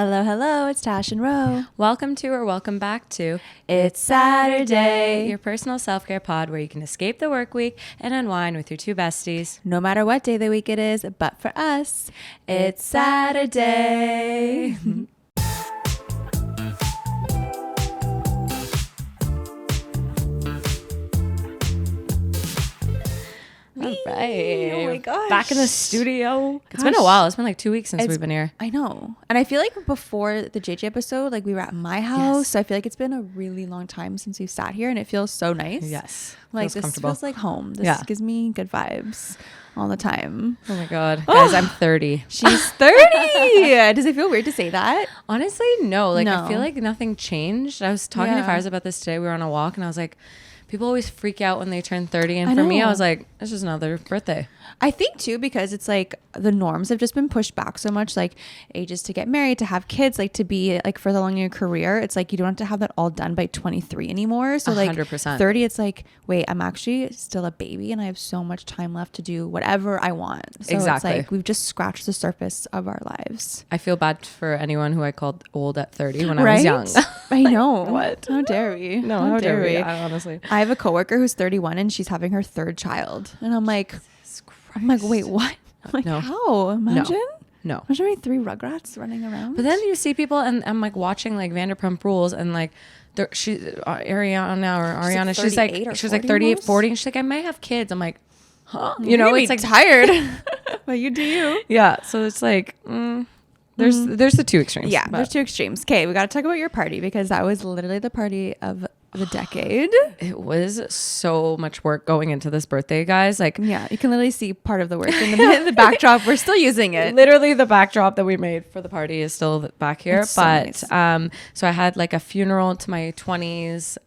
Hello, hello, it's Tash and Ro. Welcome to or welcome back to It's Saturday. your personal self-care pod where you can escape the work week and unwind with your two besties. No matter what day of the week it is, but for us, it's Saturday. All right. Oh my gosh. Back in the studio. It's been a while. It's been like 2 weeks since we've been here. I know. And I feel like before the JJ episode, like we were at my house. Yes. So I feel like it's been a really long time since we've sat here and it feels so nice. Yes. Like Feels this feels like home. This gives me good vibes all the time. Oh my God. Guys, I'm 30. She's 30. Does it feel weird to say that? Honestly, no. Like No. I feel like nothing changed. I was talking to Fires about this today. We were on a walk and I was like, people always freak out when they turn 30. And for me, I was like, it's just another birthday. I think too, because it's like the norms have just been pushed back so much, like ages to get married, to have kids, like to be like further along in your career. It's like you don't have to have that all done by 23 anymore. So 100%. like 30, it's like, wait, I'm actually still a baby and I have so much time left to do whatever I want. So Exactly. It's like we've just scratched the surface of our lives. I feel bad for anyone who I called old at 30 when I was young. I know. What? How dare we? No, how dare we? Honestly. I have a coworker who's 31 and she's having her third child. And I'm like, wait, what? I'm like, No. how? Imagine? No. Imagine having 3 Rugrats running around. But then you see people, and I'm like watching like Vanderpump Rules, and like Ariana, she's like 38, almost? 40, and she's like, I might have kids. I'm like, huh? You know, it's like tired. But you do you. Yeah. So it's like, there's the two extremes. Yeah, but there's 2 extremes. Okay, we got to talk about your party because that was literally the party of the decade. it was so much work going into this birthday, guys. Like, Yeah, you can literally see part of the work in the backdrop. We're still using it. literally the backdrop that we made for the party is still back here. It's so But nice. so I had like a funeral to my 20s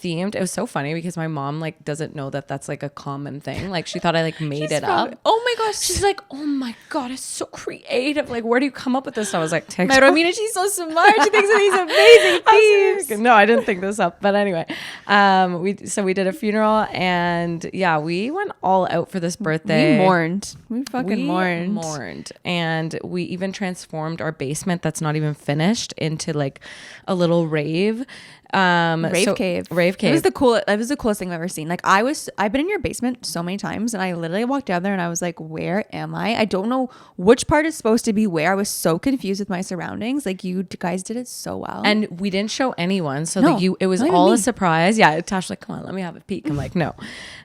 themed. It was so funny because my mom like doesn't know that that's like a common thing. Like she thought I like made it up. Oh my gosh. She's like, oh my God, it's so creative. Like, where do you come up with this? I was like, My Romina, she's so smart. She thinks of these amazing things. no, I didn't think this up. But anyway, we did a funeral and yeah, we went all out for this birthday. We mourned. We fucking mourned. And we even transformed our basement that's not even finished into like a little rave. Rave cave. It was the coolest thing I've ever seen. Like I've been in your basement so many times and I literally walked down there and I was like, where am I? I don't know which part is supposed to be where. I was so confused with my surroundings. Like you guys did it so well. And we didn't show anyone. So No, it was not even all me. a surprise. Yeah. Tash like, come on, let me have a peek. I'm like, no.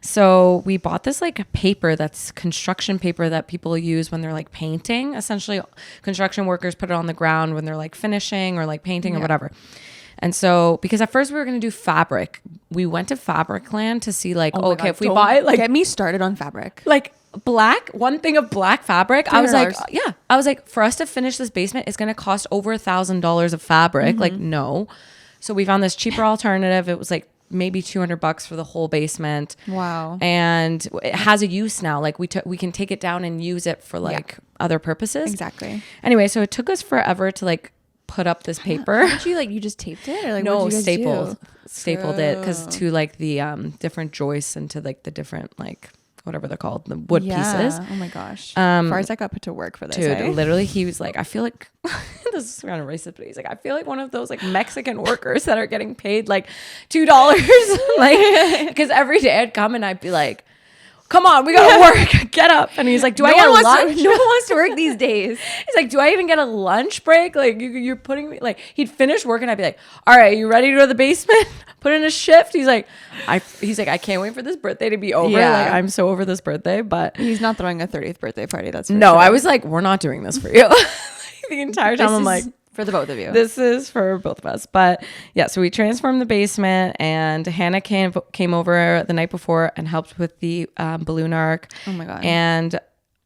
So we bought this like paper that's construction paper that people use when they're like painting. Essentially construction workers put it on the ground when they're like finishing or like painting or whatever. And so, because at first we were going to do fabric, we went to Fabricland to see like, Oh my God, if we don't buy like, get me started on fabric. like one thing of black fabric, I was like, $300. I was like, for us to finish this basement, it's going to cost over $1,000 of fabric. Like, no. So we found this cheaper alternative. It was like maybe $200 for the whole basement. Wow. And it has a use now. Like we can take it down and use it for like other purposes. Exactly. Anyway, so it took us forever to like put up this paper. How did you just taped it? Or like, No, what did you guys stapled do? it because to like the different joists and to like the different like whatever they're called, the wood pieces. Oh my gosh. Farzak got put to work for this. Dude, literally, he was like, I feel like this is kind of racist, but he's like, I feel like one of those like Mexican workers that are getting paid like $2, like because every day I'd come and I'd be like, come on, we gotta work. Get up. And he's like, do I get a lunch? No one wants to work these days. He's like, do I even get a lunch break? Like you're putting me like, he'd finish work and I'd be like, all right, you ready to go to the basement? Put in a shift. He's like, I can't wait for this birthday to be over. Yeah. Like I'm so over this birthday, but He's not throwing a 30th birthday party. That's for no, sure. I was like, we're not doing this for you. The entire time I'm like, for the both of you. this is for both of us. But yeah, so we transformed the basement and Hannah came over the night before and helped with the balloon arc. Oh my God. And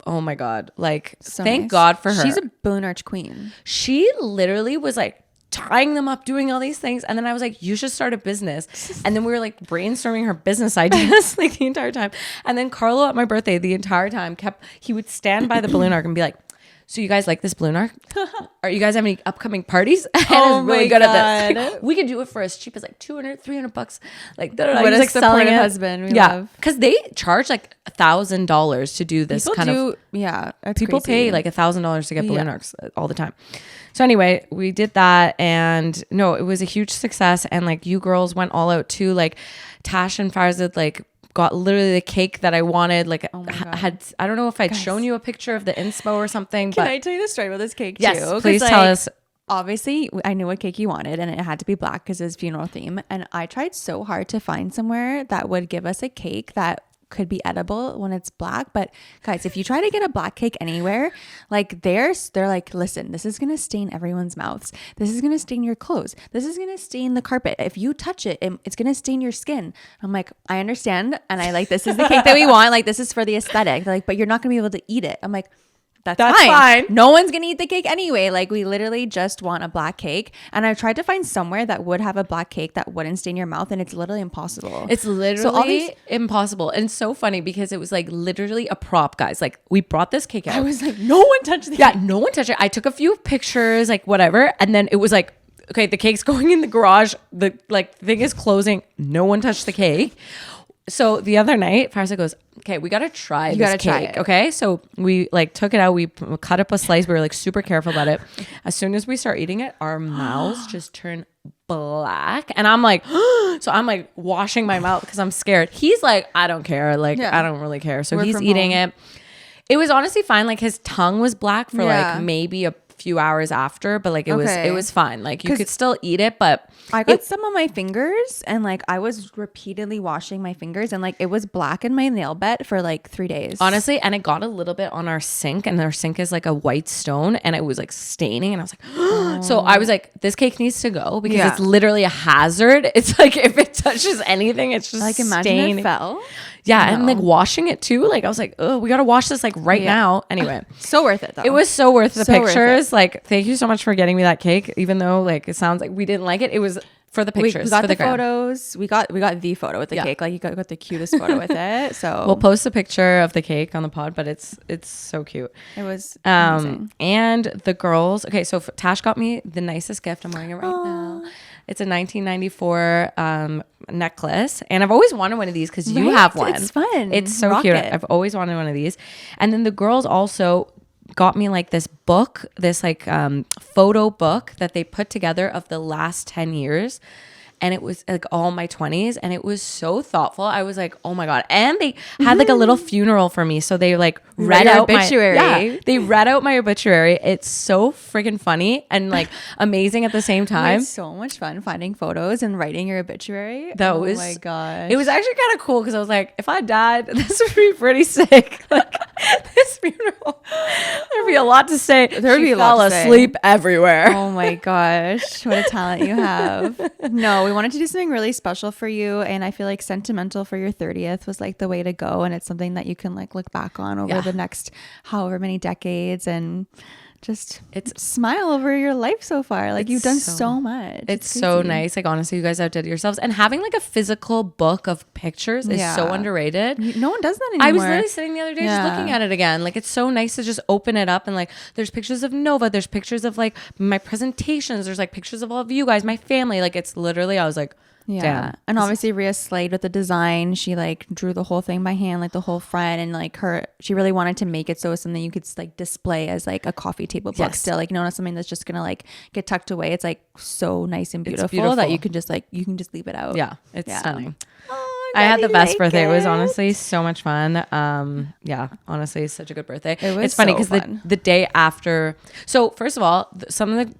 oh my God, like So thank nice. God for her. She's a balloon arch queen. She literally was like tying them up, doing all these things. And then I was like, you should start a business. And then we were like brainstorming her business ideas like the entire time. And then Carlo at my birthday, the entire time he would stand by the balloon arc and be like, so you guys like this balloon arc? Are you guys have any upcoming parties? Oh Hannah's really my good God. at this. Like, we could do it for as cheap as like $200-$300. Like, What he's a like selling supportive it. husband. We Yeah, love. because they charge like $1,000 to do this People kind do, of. yeah. That's People crazy. pay like $1,000 to get balloon arcs all the time. So anyway, we did that, and no, it was a huge success. And like you girls went all out too. Like Tash and Farzad like got literally the cake that I wanted. Like I don't know if I'd shown you a picture of the inspo or something. Can but I tell you the story about this cake yes, too? please like, tell us. Obviously, I knew what cake you wanted, and it had to be black because it's funeral theme. And I tried so hard to find somewhere that would give us a cake that could be edible when it's black. But guys, if you try to get a black cake anywhere, like they're like, listen, this is gonna stain everyone's mouths. This is gonna stain your clothes. This is gonna stain the carpet. If you touch it, it's gonna stain your skin. I'm like, I understand, and I like, this is the cake that we want. Like, this is for the aesthetic. They're like, but you're not gonna be able to eat it. I'm like, that's fine. No one's gonna eat the cake anyway. Like, we literally just want a black cake. And I tried to find somewhere that would have a black cake that wouldn't stain your mouth, and it's literally impossible. It's literally impossible. And it's so funny because it was like literally a prop, guys. Like, we brought this cake out. I was like, no one touched the cake. Yeah, no one touched it. I took a few pictures, like whatever, and then it was like, okay, the cake's going in the garage. The like thing is closing. No one touched the cake. So the other night, Farsa goes, okay, we got to try this cake. Okay. So we like took it out. We cut up a slice. We were like super careful about it. As soon as we start eating it, our mouths just turn black. And I'm like, so I'm like washing my mouth because I'm scared. He's like, I don't care. Like, I don't really care. So he's eating it. It was honestly fine. Like, his tongue was black for like maybe a few hours after, but like it was fine. Like, you could still eat it, but I got some on my fingers, and like I was repeatedly washing my fingers, and like it was black in my nail bed for like 3 days. Honestly, and it got a little bit on our sink, and our sink is like a white stone, and it was like staining, and I was like, so I was like, this cake needs to go because it's literally a hazard. It's like if it touches anything, it's just like, imagine staining. it fell. Yeah, and like washing it too. Like, I was like, oh, we got to wash this like right now. Anyway. So worth it though. It was so worth the pictures. Like, thank you so much for getting me that cake. Even though like it sounds like we didn't like it. It was for the pictures. We got for the photos. We got the photo with the cake. Like, you got the cutest photo with it. So we'll post a picture of the cake on the pod, but it's so cute. It was amazing. And the girls. Okay, so Tash got me the nicest gift. I'm wearing it right now. It's a 1994 necklace, and I've always wanted one of these because you have one. It's fun. It's so cute. I've always wanted one of these. And then the girls also got me like this book, this like photo book that they put together of the last 10 years. And it was like all my 20s, and it was so thoughtful. I was like, oh my God. And they had like a little funeral for me. So they like read out my obituary. They read out my obituary. It's so freaking funny and like amazing at the same time. It's so much fun finding photos and writing your obituary. That was, oh my gosh. It was actually kind of cool because I was like, if I died, this would be pretty sick. Like, this funeral, there'd be a lot to say. There'd be a lot to say. Asleep everywhere. Oh my gosh, what a talent you have. No, we wanted to do something really special for you, and I feel like sentimental for your 30th was like the way to go, and it's something that you can like look back on over the next however many decades and just smile over your life so far. Like, you've done so much. It's so nice. Like, honestly, you guys outdid yourselves, and having like a physical book of pictures is so underrated. No one does that anymore. I was literally sitting the other day just looking at it again. Like, it's so nice to just open it up, and like there's pictures of Nova, there's pictures of like my presentations, there's like pictures of all of you guys, my family. Like, it's literally, I was like, damn. And obviously Rhea slayed with the design. She like drew the whole thing by hand, like the whole front, and like she really wanted to make it so it's something you could like display as like a coffee table book still, like, not something that's just gonna like get tucked away. It's like so nice and beautiful that you can just leave it out. It's stunning. Oh, I had the best birthday. It was honestly so much fun. Honestly, it's such a good birthday. It's funny because the day after. So first of all,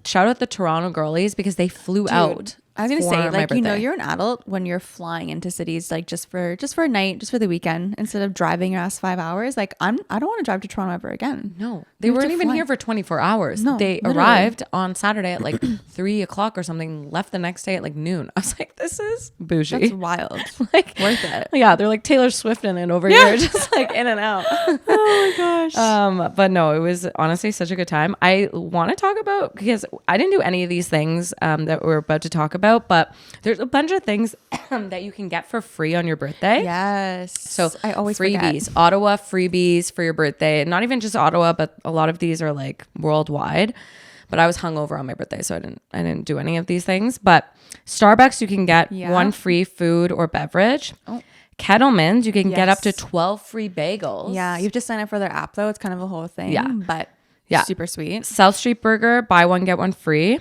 shout out the Toronto girlies because they flew out. I was gonna say, like, you know, you're an adult when you're flying into cities like just for a night, just for the weekend, instead of driving your ass 5 hours. Like, I don't want to drive to Toronto ever again. No, they weren't even here for 24 hours. No, they arrived on Saturday at like 3 o'clock or something. Left the next day at like noon. I was like, this is bougie. That's wild. Like, worth it. Yeah, they're like Taylor Swift in it over here, just like in and out. Oh my gosh. But no, it was honestly such a good time. I want to talk about, because I didn't do any of these things that we're about to talk about. about, but there's a bunch of things that you can get for free on your birthday. Yes. So I always freebies, forget. Ottawa freebies for your birthday. Not even just Ottawa, but a lot of these are like worldwide. But I was hungover on my birthday, so I didn't do any of these things. But Starbucks, you can get one free food or beverage. Oh. Kettleman's, you can get up to 12 free bagels. Yeah, you have to sign up for their app though. It's kind of a whole thing. Yeah. But super sweet. South Street Burger, buy one, get one free.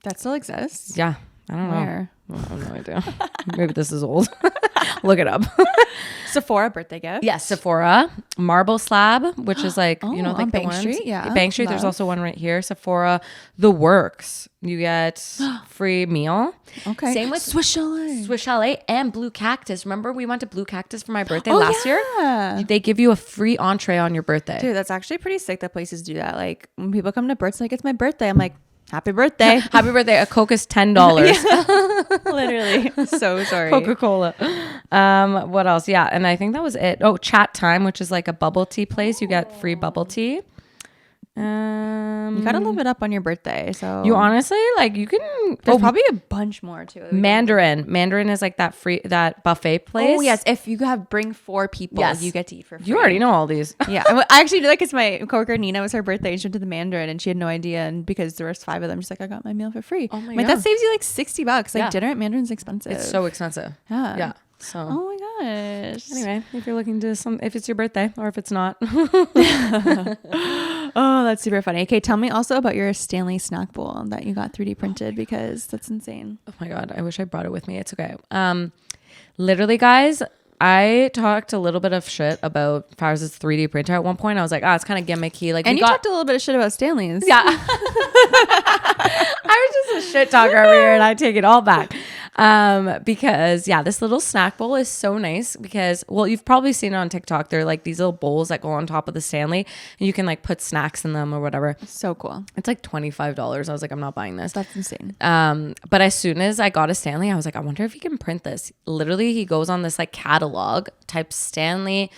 That still exists? Yeah. I don't Where? know. I have no idea. Maybe this is old. Look it up. Sephora birthday gift. Yes, Sephora. Marble Slab, which is like, like on the Bank ones. Street. Yeah. Bank Street. There's also one right here. Sephora. The Works. You get free meal. Okay. Same with Swiss Chalet. Swiss Chalet and Blue Cactus. Remember we went to Blue Cactus for my birthday last year? They give you a free entree on your birthday. Dude, that's actually pretty sick that places do that. Like when people come to birthday, like it's my birthday. I'm like, happy birthday. Happy birthday. A Coke is $10. Literally. So sorry. Coca-Cola. What else? Yeah. And I think that was it. Oh, Chat Time, which is like a bubble tea place. You get free bubble tea. You gotta live it up on your birthday. So you honestly like you can. There's probably a bunch more too. Mandarin is like that buffet place. Oh yes, if you bring 4 people, you get to eat for free. You already know all these. Yeah, I actually do like it's my coworker Nina. It was her birthday. And she went to the Mandarin and she had no idea. And because there was 5 of them, she's like, I got my meal for free. Oh my God. That saves you like $60. Like dinner at Mandarin's expensive. It's so expensive. Yeah. So. Oh my gosh. Anyway, if you're looking to if it's your birthday or if it's not. Oh, that's super funny. Okay, tell me also about your Stanley snack bowl that you got 3D printed because that's insane. Oh my God, I wish I brought it with me. It's okay. Literally, guys, I talked a little bit of shit about Farz's 3D printer at one point. I was like, it's kind of gimmicky. Like, and you talked a little bit of shit about Stanley's. Yeah. I was just a shit talker over here and I take it all back. Because this little snack bowl is so nice because, you've probably seen it on TikTok. They're like these little bowls that go on top of the Stanley and you can like put snacks in them or whatever. So cool. It's like $25. I was like, I'm not buying this. That's insane. But as soon as I got a Stanley, I was like, I wonder if he can print this. Literally, he goes on this like catalog type Stanley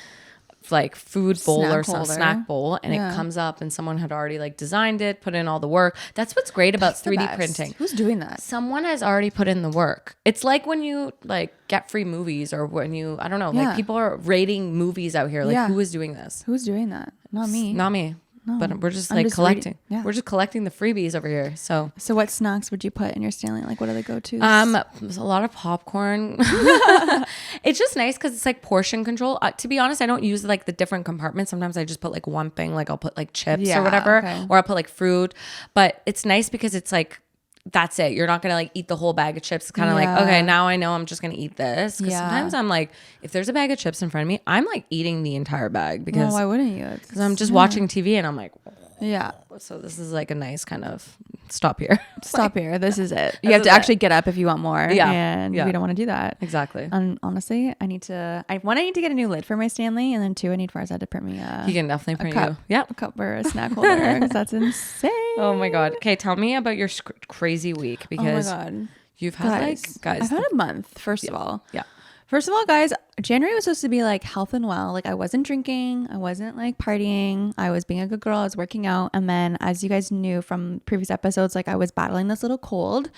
like food bowl or some snack bowl and it comes up and someone had already like designed it, put in all the work. That's what's great about 3D printing. Who's doing that? Someone has already put in the work. It's like when you like get free movies or when you, I don't know, like people are rating movies out here. Like who is doing this? Who's doing that? Not me. Not me. No, but we're just like collecting. We're just collecting the freebies over here. So what snacks would you put in your Stanley? Like what are the go-tos? There's a lot of popcorn. It's just nice because it's like portion control. To be honest, I don't use like the different compartments. Sometimes I just put like one thing, like I'll put like chips or whatever, or I'll put like fruit. But it's nice because it's like that's it. You're not gonna like eat the whole bag of chips. It's kind of like, okay, now I know I'm just gonna eat this. Because sometimes I'm like, if there's a bag of chips in front of me, I'm like eating the entire bag because why wouldn't you? Because I'm just watching TV and I'm like, yeah. So this is like a nice kind of stop here. Stop here. This is it. You have to actually get up if you want more. Yeah. And we don't want to do that. Exactly. And honestly, I need to get a new lid for my Stanley, and then 2, I need Farzad to print me he can definitely print cup, you. a cup or a snack holder because that's insane. Oh my God. Okay, tell me about your crazy week because you've had guys. I've had a month. First of all. Yeah. First of all, guys, January was supposed to be like health and well. Like I wasn't drinking. I wasn't like partying. I was being a good girl. I was working out. And then as you guys knew from previous episodes, like I was battling this little cold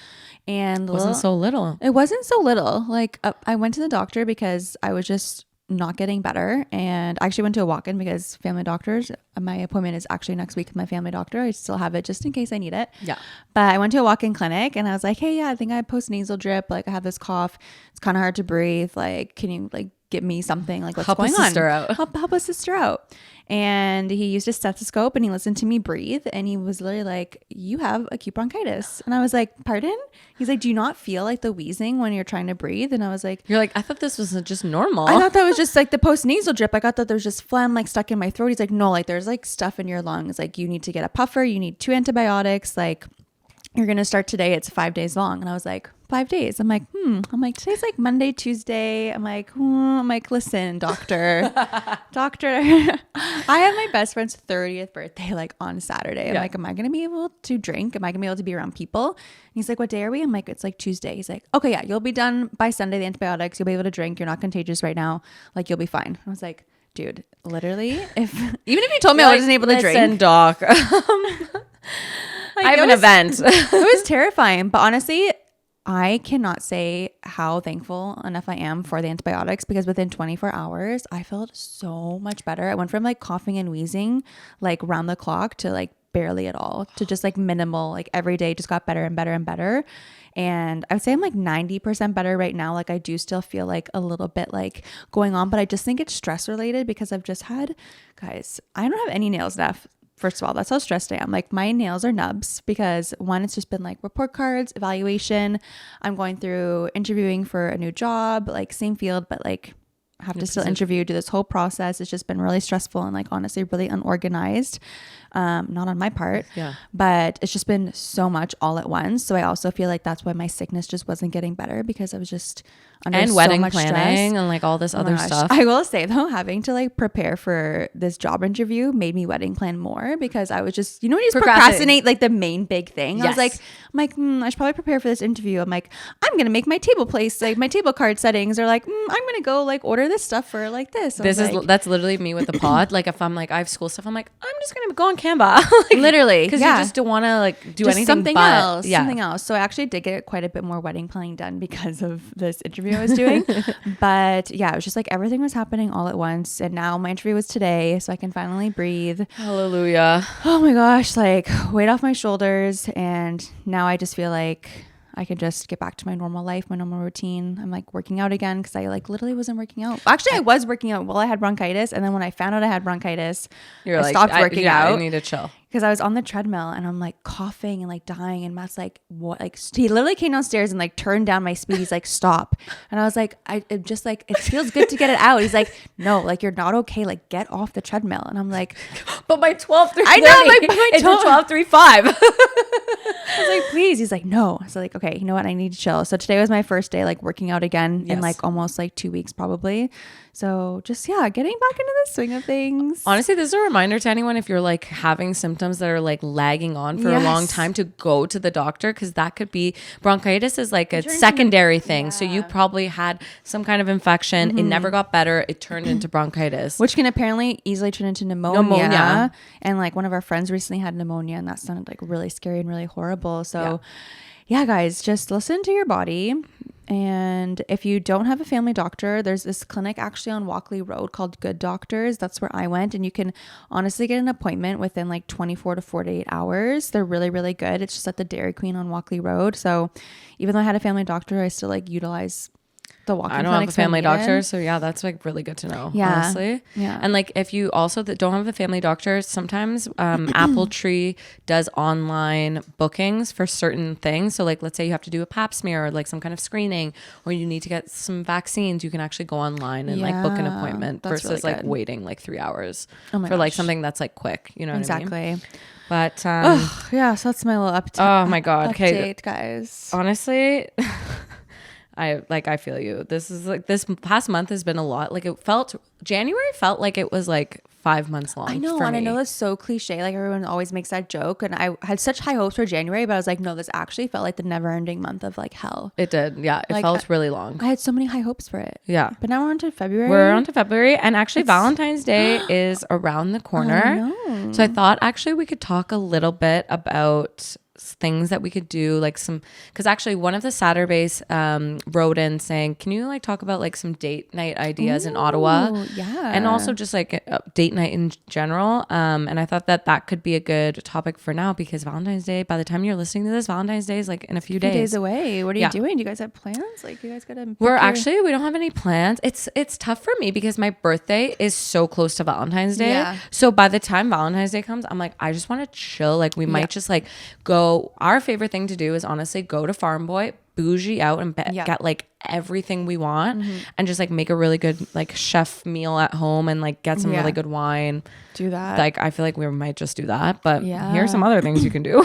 and it wasn't so little. It wasn't so little. Like I went to the doctor because I was just not getting better, and I actually went to a walk-in because family doctors, my appointment is actually next week with my family doctor. I still have it just in case I need it. Yeah. But I went to a walk-in clinic and I was like, hey, I think I have post-nasal drip. Like I have this cough. It's kind of hard to breathe. Like, can you like get me something? Like what's help going a sister on? Out. Help a sister out. And he used a stethoscope and he listened to me breathe. And he was literally like, you have acute bronchitis. And I was like, pardon? He's like, do you not feel like the wheezing when you're trying to breathe? And I was like, you're like, I thought this was just normal. I thought that was just like the post-nasal drip. I thought that there was just phlegm like stuck in my throat. He's like, no, like there's like stuff in your lungs. Like you need to get a puffer. You need 2 antibiotics. Like you're going to start today. It's 5 days long. And I was like, 5 days. I'm like, I'm like, today's like Monday, Tuesday. I'm like, listen, doctor, I have my best friend's 30th birthday, like on Saturday. I'm like, am I going to be able to drink? Am I going to be able to be around people? And he's like, what day are we? I'm like, it's like Tuesday. He's like, okay, yeah, you'll be done by Sunday, the antibiotics. You'll be able to drink. You're not contagious right now. Like you'll be fine. I was like, dude, literally, even if you told me I wasn't able to drink. Listen, doc. I have an event. It was terrifying. But honestly, I cannot say how thankful enough I am for the antibiotics, because within 24 hours, I felt so much better. I went from like coughing and wheezing like round the clock to like barely at all, to just like minimal, like every day just got better and better and better. And I would say I'm like 90% better right now. Like I do still feel like a little bit like going on, but I just think it's stress related, because I've just had, guys, I don't have any nails left. First of all, that's how stressed I am. Like my nails are nubs, because one, it's just been like report cards, evaluation. I'm going through interviewing for a new job, like same field, but like have to still interview, do this whole process. It's just been really stressful and like honestly really unorganized. Not on my part, but it's just been so much all at once. So I also feel like that's why my sickness just wasn't getting better, because I was just under so wedding much planning stress. and like all this other stuff. I will say though, having to like prepare for this job interview made me wedding plan more, because I was just, you know, when you just procrastinate like the main big thing. Yes. I was like, I should probably prepare for this interview. I'm like, I'm gonna make my table place, like my table card settings, or like I'm gonna go like order this stuff for like this. That's literally me with the pod. Like if I'm like I have school stuff, I'm like I'm just gonna go on Canva. Like, literally, because you just don't want to like do just anything something but else. Something else. So I actually did get quite a bit more wedding planning done because of this interview I was doing. But yeah, it was just like everything was happening all at once, and now my interview was today, so I can finally breathe. Hallelujah. Oh my gosh, like weight off my shoulders, and now I just feel like I can just get back to my normal life, my normal routine. I'm like working out again, because I like literally wasn't working out. Actually, I was working out while I had bronchitis, and then when I found out I had bronchitis, I stopped working out. I need to chill. Because I was on the treadmill and I'm like coughing and like dying, and Matt's like, what? Like he literally came downstairs and like turned down my speed. He's like, stop. And I was like, it just like, it feels good to get it out. He's like, no, like you're not okay. Like get off the treadmill. And I'm like, but my 12:3, I know, it's 12:35. I was like, please. He's like, no. So like, okay, you know what? I need to chill. So today was my first day like working out again in like almost like 2 weeks probably. So just, getting back into the swing of things. Honestly, this is a reminder to anyone, if you're like having symptoms that are like lagging on for a long time, to go to the doctor, because that could be, bronchitis is like a secondary thing. So you probably had some kind of infection. It never got better. It turned into bronchitis. Which can apparently easily turn into pneumonia. And like one of our friends recently had pneumonia, and that sounded like really scary and really horrible. So yeah, guys, just listen to your body. And if you don't have a family doctor, there's this clinic actually on Walkley Road called Good Doctors. That's where I went, and you can honestly get an appointment within like 24 to 48 hours. They're really, really good. It's just at the Dairy Queen on Walkley Road. So even though I had a family doctor, I still like utilize the walking clinics. I don't have a family doctor, so that's like really good to know, honestly. Yeah. And like if you also don't have a family doctor, sometimes Apple Tree does online bookings for certain things. So like let's say you have to do a pap smear or like some kind of screening, or you need to get some vaccines, you can actually go online and like book an appointment versus really like waiting like 3 hours for like something that's like quick, you know what I mean? But so that's my little update. Oh my God. Okay, guys. Honestly, I feel you. This is like, this past month has been a lot. Like January felt like it was like 5 months long. I know, for and me. I know that's so cliche. Like everyone always makes that joke, and I had such high hopes for January, but I was like, no, this actually felt like the never-ending month of like hell. It did, yeah. It felt really long. I had so many high hopes for it. Yeah, but now we're on to February. And actually, Valentine's Day is around the corner. I know. So I thought actually we could talk a little bit about things that we could do, like some, because actually one of the Saturdays wrote in saying, can you like talk about like some date night ideas in Ottawa? Yeah, and also just like a date night in general, and I thought that could be a good topic for now, because Valentine's Day, by the time you're listening to this, Valentine's Day is like in a few days away. What are you doing? Do you guys have plans? Like you guys gotta we don't have any plans. It's tough for me because my birthday is so close to Valentine's Day. So by the time Valentine's Day comes, I'm like, I just want to chill. Like we might just like go. Our favorite thing to do is honestly go to Farm Boy, bougie out, and get like everything we want, and just like make a really good like chef meal at home, and like get some really good wine. Do that. Like I feel like we might just do that, but here's some other things you can do.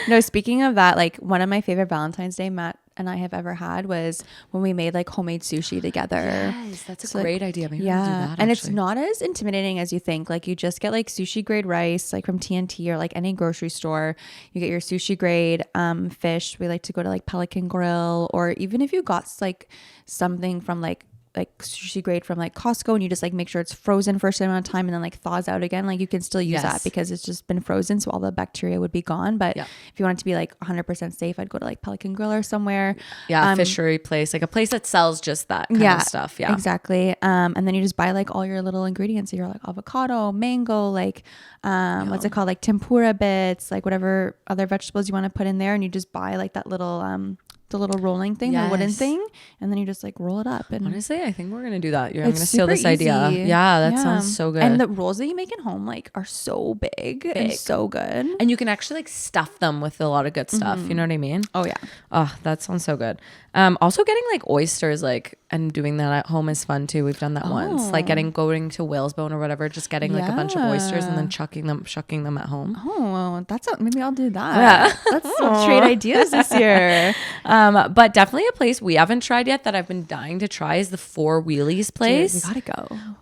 No, speaking of that, like one of my favorite Valentine's Day Matt and I have ever had was when we made like homemade sushi together. Yes, that's a great idea. Maybe we'll do that, and it's not as intimidating as you think. Like you just get like sushi grade rice, like from TNT or like any grocery store. You get your sushi grade fish. We like to go to like Pelican Grill, or even if you got like something from like like sushi grade from like Costco, and you just like make sure it's frozen for a certain amount of time and then like thaws out again. Like you can still use that because it's just been frozen, so all the bacteria would be gone. But if you want it to be like 100% safe, I'd go to like Pelican Grill or somewhere. A fishery place, like a place that sells just that kind of stuff. Yeah, exactly. And then you just buy like all your little ingredients. So you're like avocado, mango, like what's it called, like tempura bits, like whatever other vegetables you want to put in there, and you just buy like that little the little rolling thing, the wooden thing, and then you just like roll it up. And honestly, I think we're gonna do that. I'm gonna steal this idea. Yeah, that sounds so good. And the rolls that you make at home like are so big. And so good. And you can actually like stuff them with a lot of good stuff. You know what I mean? Oh yeah. Oh, that sounds so good. Also getting like oysters like and doing that at home is fun too. We've done that once. Like going to Whalesbone or whatever, just getting like a bunch of oysters and then shucking them at home. Oh, maybe I'll do that. Yeah. Let's trade ideas this year. But definitely a place we haven't tried yet that I've been dying to try is the Four Wheelies place. Dude,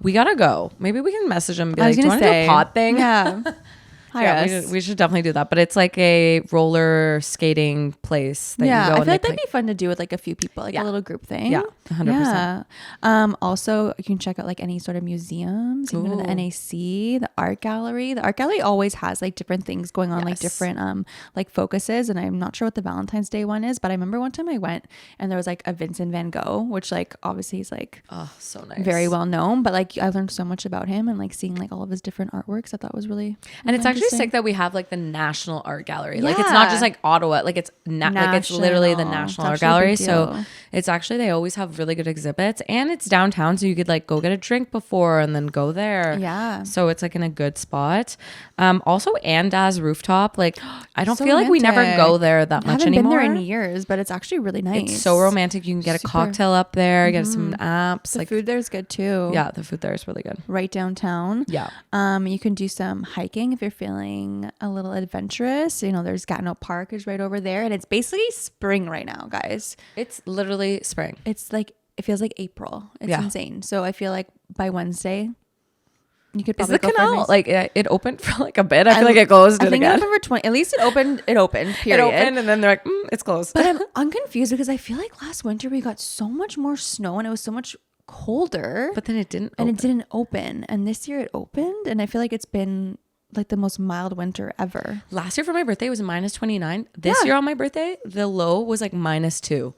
we gotta go. Maybe we can message them and be like, do you want to do a pod thing? Yeah. We should definitely do that. But it's like a roller skating place that you go. I feel like that'd be fun to do with like a few people, like a little group thing. Yeah, 100%. Yeah. Also, you can check out like any sort of museums. You can go to the NAC, the art gallery. The art gallery always has like different things going on, like different like focuses. And I'm not sure what the Valentine's Day one is, but I remember one time I went and there was like a Vincent van Gogh, which like obviously is like so nice, very well known. But like I learned so much about him and like seeing like all of his different artworks. I thought was really it's actually sick that we have like the National Art Gallery. Like it's not just like Ottawa, like it's like it's literally the National Art Gallery. So it's actually, they always have really good exhibits, and it's downtown, so you could like go get a drink before and then go there. Yeah. So it's like in a good spot. Also Andaz rooftop. Like I don't so feel like we never go there that much anymore. I haven't been there in years, but it's actually really nice. It's so romantic. You can get a cocktail up there, get some apps. The food there's good too. Yeah, the food there is really good. Right downtown. Yeah. You can do some hiking if you're feeling a little adventurous. You know, there's Gatineau Park is right over there, and it's basically spring right now, guys. It's literally spring. It's like, it feels like April. It's insane. So I feel like by Wednesday you could probably go canal for a nice... like it opened for like a bit. I feel like it closed again. It opened for 20. At least it opened. Period. It opened and then they're like, it's closed. But I'm confused because I feel like last winter we got so much more snow and it was so much colder. But then it didn't open. And this year it opened, and I feel like it's been like the most mild winter ever. Last year for my birthday was -29. This year on my birthday, the low was like -2.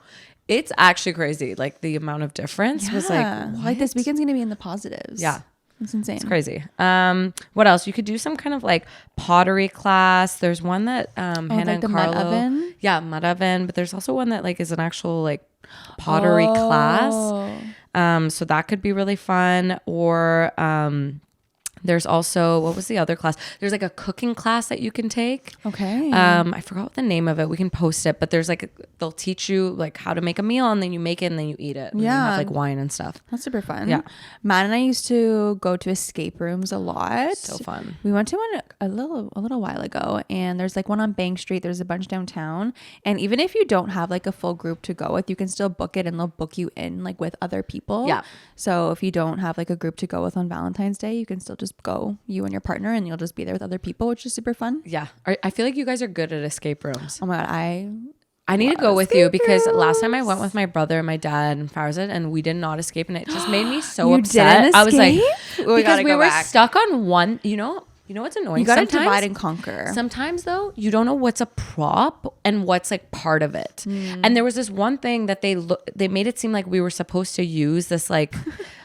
It's actually crazy. Like the amount of difference was like, what? Like this weekend's gonna be in the positives. Yeah. It's insane. It's crazy. What else? You could do some kind of like pottery class. There's one that Hannah like and the Carlo. mud oven? Yeah, mud oven. But there's also one that like is an actual like pottery class. So that could be really fun. Or there's also, what was the other class? There's like a cooking class that you can take. Okay. I forgot what the name of it. We can post it, but there's like, they'll teach you like how to make a meal, and then you make it and then you eat it. And you have like wine and stuff. That's super fun. Yeah. Matt and I used to go to escape rooms a lot. So fun. We went to one a little while ago, and there's like one on Bank Street. There's a bunch downtown. And even if you don't have like a full group to go with, you can still book it and they'll book you in like with other people. Yeah. So if you don't have like a group to go with on Valentine's Day, you can still just go, you and your partner, and you'll just be there with other people, which is super fun. Yeah. I feel like you guys are good at escape rooms. Oh my God. I need to go with you because last time I went with my brother and my dad and Farzad, and we did not escape, and it just made me so upset. I was like, because we were stuck on one, you know what's annoying? You got to divide and conquer. Sometimes though, you don't know what's a prop and what's like part of it. And there was this one thing that they made it seem like we were supposed to use this like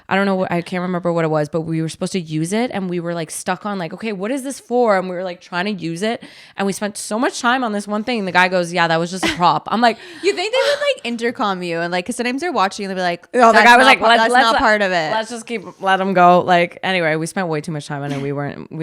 I don't know, I can't remember what it was, but we were supposed to use it, and we were like stuck on like, okay, what is this for? And we were like trying to use it, and we spent so much time on this one thing. And the guy goes, yeah, that was just a prop. I'm like, you think they would like intercom you, and like, cause sometimes they're watching and they'll be like, no, the guy was like, that's not part of it. Let's just let him go. Like, anyway, we spent way too much time on it. We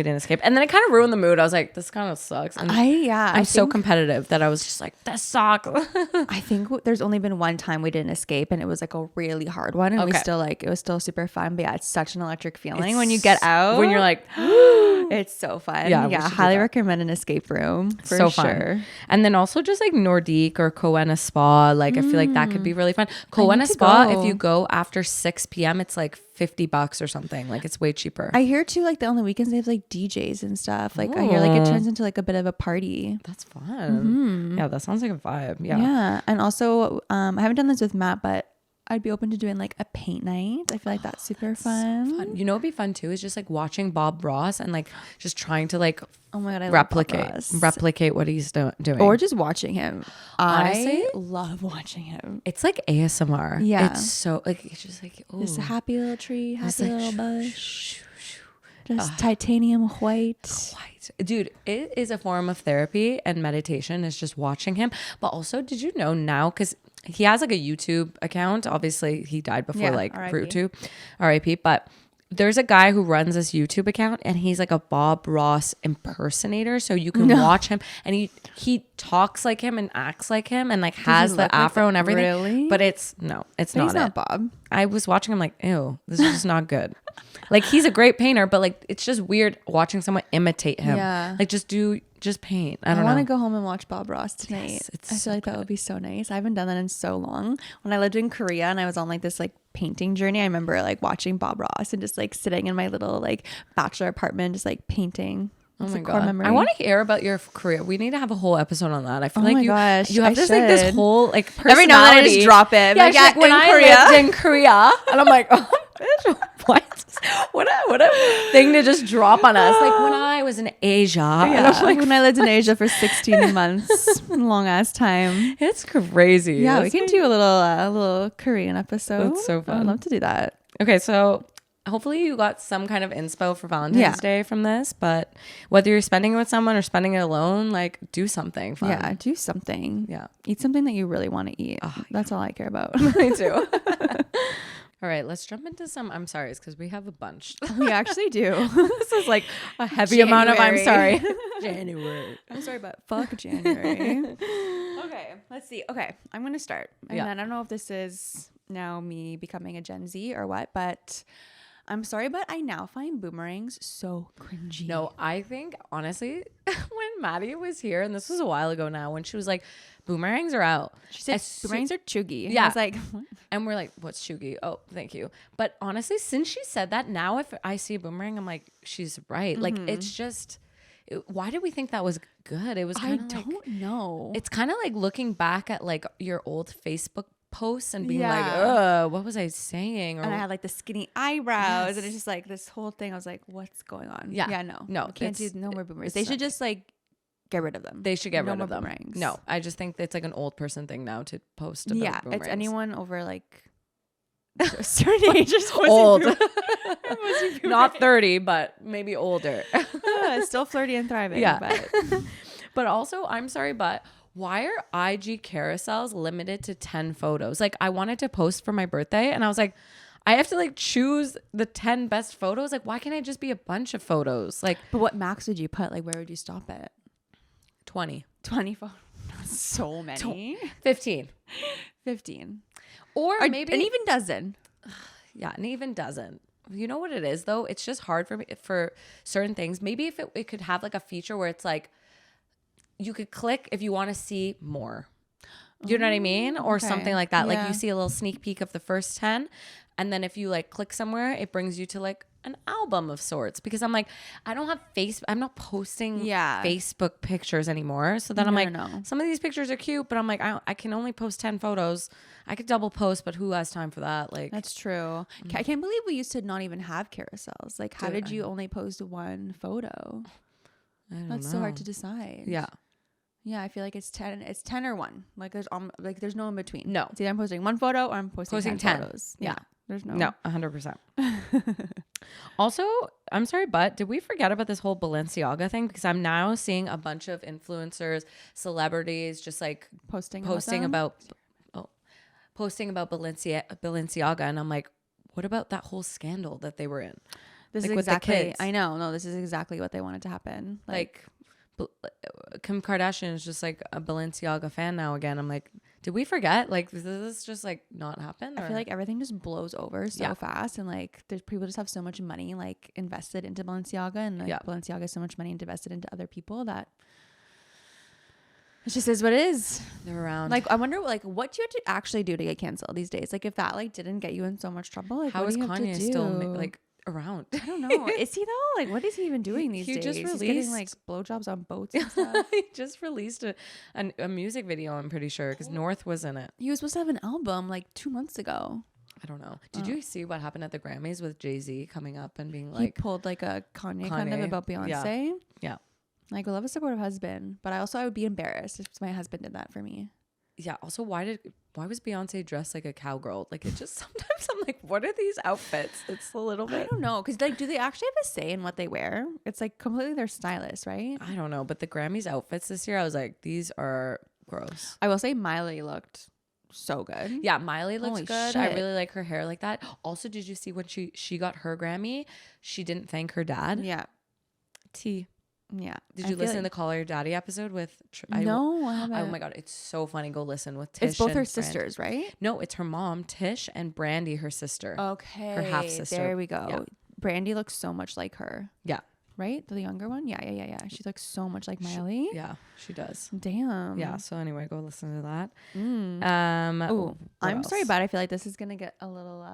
didn't escape. And then it kind of ruined the mood. I was like, this kind of sucks. And I'm so competitive that I was just like, this sucks. I think there's only been one time we didn't escape, and it was like a really hard one, and we still like, it was still super fun. But yeah, it's such an electric feeling when you get out. When you're like, it's so fun. Yeah, highly recommend an escape room for so sure. Fun. And then also just like Nordique or Coena Spa. Like I feel like that could be really fun. Coena Spa, if you go after 6 p.m., it's like $50 or something. Like it's way cheaper. I hear too, like the only weekends they have like DJs and stuff. Like I hear like it turns into like a bit of a party. That's fun. Yeah, that sounds like a vibe. Yeah. And also I haven't done this with Matt, but I'd be open to doing like a paint night. I feel like that's super fun. So fun. You know what'd be fun too is just like watching Bob Ross and like just trying to like Oh my God, I love Bob Ross. replicate what he's doing. Or just watching him. Honestly, I love watching him. it's like ASMR. Yeah. It's so like, it's just like, oh. Just a happy little tree, happy like, little bush. Just titanium white. Dude, it is a form of therapy and meditation is just watching him. But also, did you know now, because he has like a YouTube account. Obviously, he died before like YouTube, RIP. But there's a guy who runs this YouTube account and he's like a Bob Ross impersonator. So you can watch him and he talks like him and acts like him and like has the afro and everything. Really? But it's not He's not Bob. I was watching him like, ew, this is just not good. Like he's a great painter, but like it's just weird watching someone imitate him. Yeah. Like just paint. I want to go home and watch Bob Ross tonight. Yes, I feel like that would be so nice. I haven't done that in so long. When I lived in Korea and I was on like this like painting journey, I remember like watching Bob Ross and just like sitting in my little like bachelor apartment just like painting. Oh my God. I want to hear about your career. We need to have a whole episode on that. I feel like you have this like this whole like personality. Every now and then I just drop it. Yeah, like when I lived in Korea and I'm like, oh, bitch, what a thing to just drop on us. Like when I was in Asia. Yeah, and like, when I lived in Asia for 16 months. Long ass time. It's crazy. Yeah, we can do a little Korean episode. That's so fun. I'd love to do that. Okay, so hopefully you got some kind of inspo for Valentine's Day from this, but whether you're spending it with someone or spending it alone, like do something fun. Yeah, do something. Yeah. Eat something that you really want to eat. That's all I care about. Me too. All right, let's jump into some I'm sorry's because we have a bunch. We actually do. This is like a heavy amount of I'm sorry. January. I'm sorry, but fuck January. Okay, let's see. Okay, I'm going to start. And then I don't know if this is now me becoming a Gen Z or what, but I'm sorry, but I now find boomerangs so cringy. No, I think honestly, when Maddie was here, and this was a while ago now, when she was like, boomerangs are out. She said boomerangs are chuggy. Yeah. I was like, what? And we're like, what's chuggy? Oh, thank you. But honestly, since she said that, now if I see a boomerang, I'm like, she's right. Mm-hmm. Like, it's just, why did we think that was good? It was kind of I don't know. It's kind of like looking back at like your old Facebook posts and being like, ugh, what was I saying? Or, and I had like the skinny eyebrows and it's just like this whole thing. I was like, what's going on? Yeah, no, we can't do no more boomerangs. They should just like get rid of them. They should get rid of them. Boomerangs. No, I just think it's like an old person thing now to post about boomerangs. It's anyone over like a certain age. Old. Not 30, but maybe older. Still flirty and thriving. Yeah. But also, I'm sorry, but why are IG carousels limited to 10 photos? Like I wanted to post for my birthday and I was like, I have to like choose the 10 best photos. Like, why can't I just be a bunch of photos? Like, but what max would you put? Like, where would you stop at? 20 photos. So many. 15. Or maybe an even dozen. Yeah, an even dozen. You know what it is though? It's just hard for me for certain things. Maybe if it could have like a feature where it's like you could click if you want to see more. You know what I mean? Or something like that. Yeah. Like you see a little sneak peek of the first 10. And then if you like click somewhere, it brings you to like an album of sorts. Because I'm like, I don't have I'm not posting Facebook pictures anymore. So then I'm like, some of these pictures are cute, but I'm like, I can only post 10 photos. I could double post, but who has time for that? Like, that's true. I can't believe we used to not even have carousels. Like, how did you only post one photo? That's so hard to decide. Yeah. Yeah, I feel like it's 10 or 1. Like there's no in between. No. It's either I'm posting 1 photo or I'm posting 10 photos. Yeah. There's no. No, 100%. Also, I'm sorry, but did we forget about this whole Balenciaga thing? Because I'm now seeing a bunch of influencers, celebrities just like posting about Balenciaga, and I'm like, what about that whole scandal that they were in? This is exactly. I know. No, this is exactly what they wanted to happen. Like Kim Kardashian is just like a Balenciaga fan now again. I'm like, did we forget? Like, does this just like not happen? I feel like everything just blows over so fast, and like there's people just have so much money like invested into Balenciaga, and like Balenciaga has so much money invested into other people that it just is what it is. They're around. Like, I wonder like what do you have to actually do to get canceled these days? Like, if that like didn't get you in so much trouble, like how is Kanye still like? around? I don't know. Is he though? Like, what is he even doing these He days? just He's released getting like blowjobs on boats and stuff. He just released a music video, I'm pretty sure, because North was in it. He was supposed to have an album like 2 months ago. I don't know. Did you see what happened at the Grammys with Jay-Z coming up and being He like, pulled like a Kanye kind of about Beyonce. yeah. Like, I love a supportive husband, but I would be embarrassed if my husband did that for me. Yeah. Also, why was Beyonce dressed like a cowgirl? Like, it just sometimes I'm like, what are these outfits? It's a little bit. I don't know, because like, do they actually have a say in what they wear? It's like completely their stylist, right? I don't know, but the Grammys outfits this year, I was like, these are gross. I will say Miley looked so good. Yeah, Miley looks Holy good. shit. I really like her hair like that. Also, did you see when she got her Grammy? She didn't thank her dad. Yeah. T. Yeah. Did you listen to the Call Her Daddy episode with? No, I haven't. Oh my god, it's so funny. Go listen with Tish. It's both her and sisters, right? No, it's her mom, Tish, and Brandy, her sister. Okay. Her half sister. There we go. Yeah. Brandy looks so much like her. Yeah. Right? The younger one? Yeah. She looks so much like Miley. Yeah, she does. Damn. Yeah. So anyway, go listen to that. Oh, I'm else? sorry, but I feel like this is gonna get a little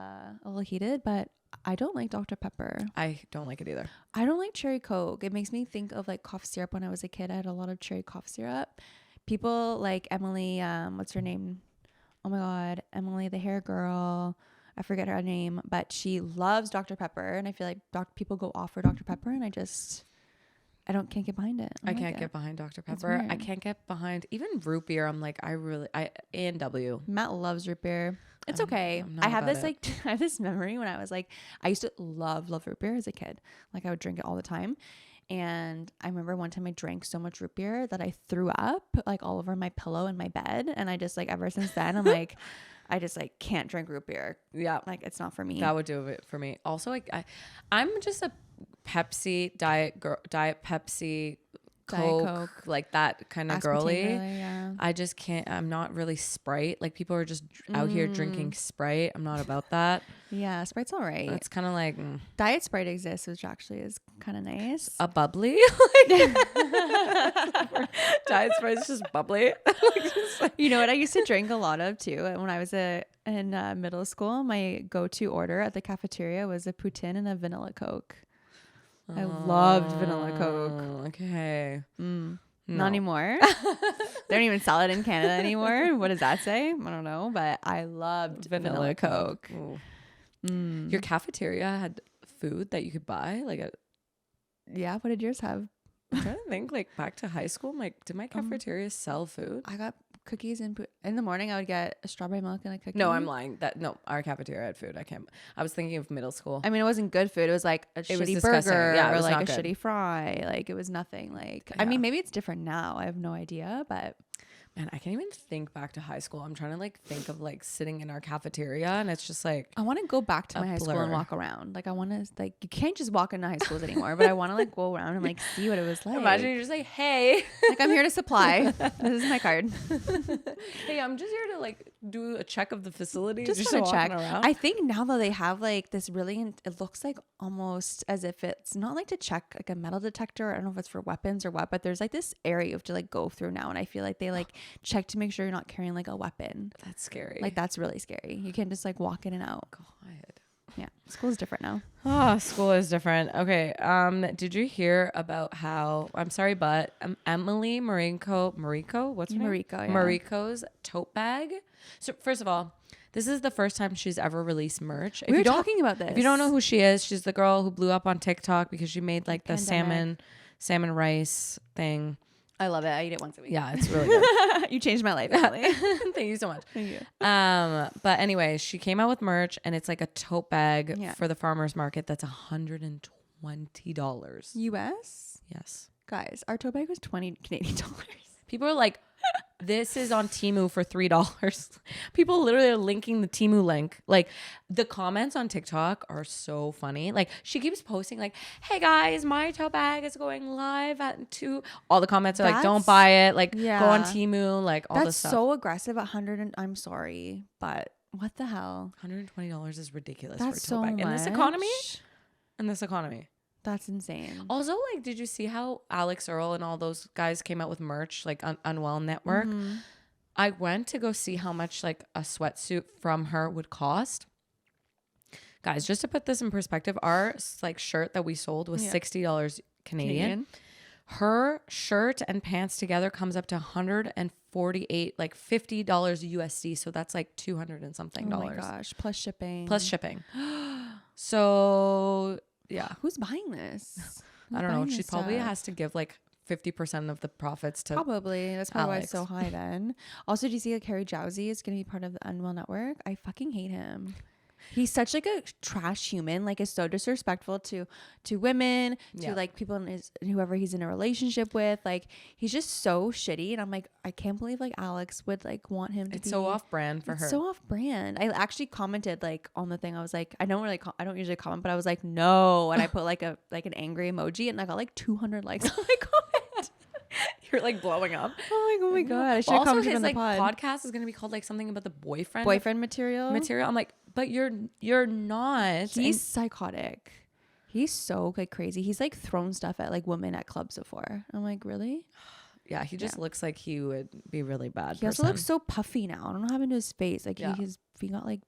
heated, but I don't like Dr. Pepper. I don't like it either. I don't like cherry Coke. It makes me think of like cough syrup. When I was a kid, I had a lot of cherry cough syrup. People like Emily, what's her name? Oh my God, Emily, the hair girl. I forget her name, but she loves Dr. Pepper, and I feel like people go off for Dr. Pepper, and can't get behind it. I can't get behind Dr. It's Pepper. I weird. can't get behind even root beer. I'm like, A&W. Matt loves root beer. It's okay. I'm not I have about this it. like I have this memory when I was like, I used to love root beer as a kid. Like, I would drink it all the time. And I remember one time I drank so much root beer that I threw up like all over my pillow in my bed. And I just like, ever since then, I'm like, I just like can't drink root beer. Yeah. Like, it's not for me. That would do it for me. Also, like I'm just a Pepsi diet Pepsi Coke, like that kind of girly. Yeah. I just can't. I'm not really Sprite. Like, people are just out here drinking Sprite. I'm not about that. Yeah, Sprite's all right. It's kind of like Diet Sprite exists, which actually is kind of nice. a bubbly. Diet Sprite is just bubbly. You know what I used to drink a lot of too when I was in middle school? My go-to order at the cafeteria was a poutine and a vanilla Coke. I loved vanilla Coke. Okay. Not anymore. They don't even sell it in Canada anymore. What does that say? I don't know, but I loved vanilla Coke. Your cafeteria had food that you could buy? Yeah, what did yours have? I'm trying to think, like, back to high school. I'm like, did my cafeteria sell food? I got cookies in the morning. I would get a strawberry milk and a cookie. No, I'm lying. Our cafeteria had food. I was thinking of middle school. I mean, it wasn't good food. It was like a was shitty disgusting. burger Yeah, it or was like not a good. shitty fry. Like, it was nothing. Like, I mean, maybe it's different now. I have no idea, but Man, I can't even think back to high school. I'm trying to like think of like sitting in our cafeteria, and it's just like I want to go back to my high school and walk around. Like, I want to, like, you can't just walk into high schools anymore, but I want to like go around and like see what it was like. imagine you're just like, hey, Like, I'm here to supply. This is my card. hey, I'm just here to like do a check of the facility. Just want to check. Around. I think now though they have like this really, it looks like almost as if it's not like to check like a metal detector. I don't know if it's for weapons or what, but there's like this area you have to like go through now. And I feel like they like check to make sure you're not carrying like a weapon. That's scary. Like, that's really scary. You can't just like walk in and out. God. Yeah. School's different now. Oh, school is different. Okay. Did you hear about how, I'm sorry, but Emily Mariko, what's her name? Mariko, yeah. Mariko's tote bag. So first of all, this is the first time she's ever released merch. We were talking about this. If you don't know who she is, she's the girl who blew up on TikTok because she made like the salmon rice thing. I love it. I eat it once a week. Yeah, it's really good. You changed my life, Emily. Thank you so much. Thank you. But anyway, she came out with merch, and it's like a tote bag Yeah. for the farmers market that's $120. US? Yes. Guys, our tote bag was 20 Canadian dollars. People are like, this is on Temu for $3. People literally are linking the Temu link. Like, the comments on TikTok are so funny. Like, she keeps posting like, hey guys, my tote bag is going live at 2. All the comments are like, don't buy it. Like, go on Temu. Like, all this stuff. That's so aggressive. I'm sorry, but what the hell? $120 is ridiculous That's for a tote so bag. much. In this economy. That's insane. Also, like, did you see how Alex Earl and all those guys came out with merch, like Unwell Network? Mm-hmm. I went to go see how much like a sweatsuit from her would cost Guys, just to put this in perspective, our like shirt that we sold was $60 Canadian. Her shirt and pants together comes up to $148, like $50 USD. So that's like 200 and something dollars. Oh my gosh. Plus shipping. So yeah. Who's buying this? I don't know. She probably has to give like 50% of the profits to probably. That's probably Alex. why it's so high then. Also, do you see that Carrie Jowsey is going to be part of the Unwell Network? I fucking hate him. He's such like a trash human, like is so disrespectful to women, to like people in whoever he's in a relationship with. Like he's just so shitty. And I'm like, I can't believe like Alex would like want him to be so off brand for her. So off brand. I actually commented like on the thing. I was like, I don't usually comment, but I was like, no. And I put like an angry emoji and I got like 200 likes on my comment. You're like blowing up. Oh my god! I should also, comment his on the like pod. podcast is gonna be called like something about the boyfriend material. I'm like, but you're not. He's psychotic. He's so like crazy. He's like thrown stuff at like women at clubs before. I'm like, really? Yeah, he just looks like he would be really bad. He also looks so puffy now. I don't know what happened to his face. Like he got like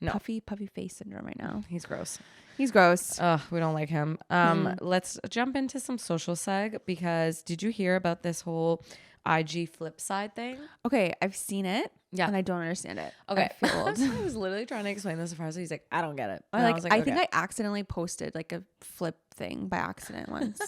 puffy face syndrome right now. He's gross. He's gross. We don't like him. Let's jump into some social seg, because did you hear about this whole IG flip side thing? Okay, I've seen it. Yeah. And I don't understand it. Okay. I feel old. I was literally trying to explain this to Farza. He's like, I don't get it. And I was like, I think I accidentally posted like a flip thing by accident once.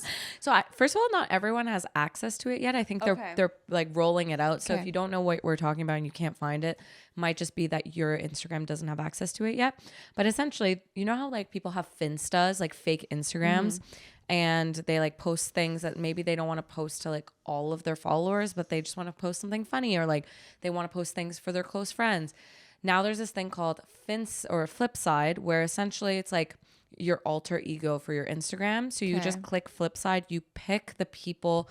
So first of all, not everyone has access to it yet. I think they're like rolling it out. So if you don't know what we're talking about and you can't find it, might just be that your Instagram doesn't have access to it yet. But essentially, you know how like people have Finstas, like fake Instagrams, and they like post things that maybe they don't want to post to like all of their followers, but they just want to post something funny, or like they want to post things for their close friends. Now there's this thing called flip side, where essentially it's like your alter ego for your Instagram. So you just click flip side, you pick the people,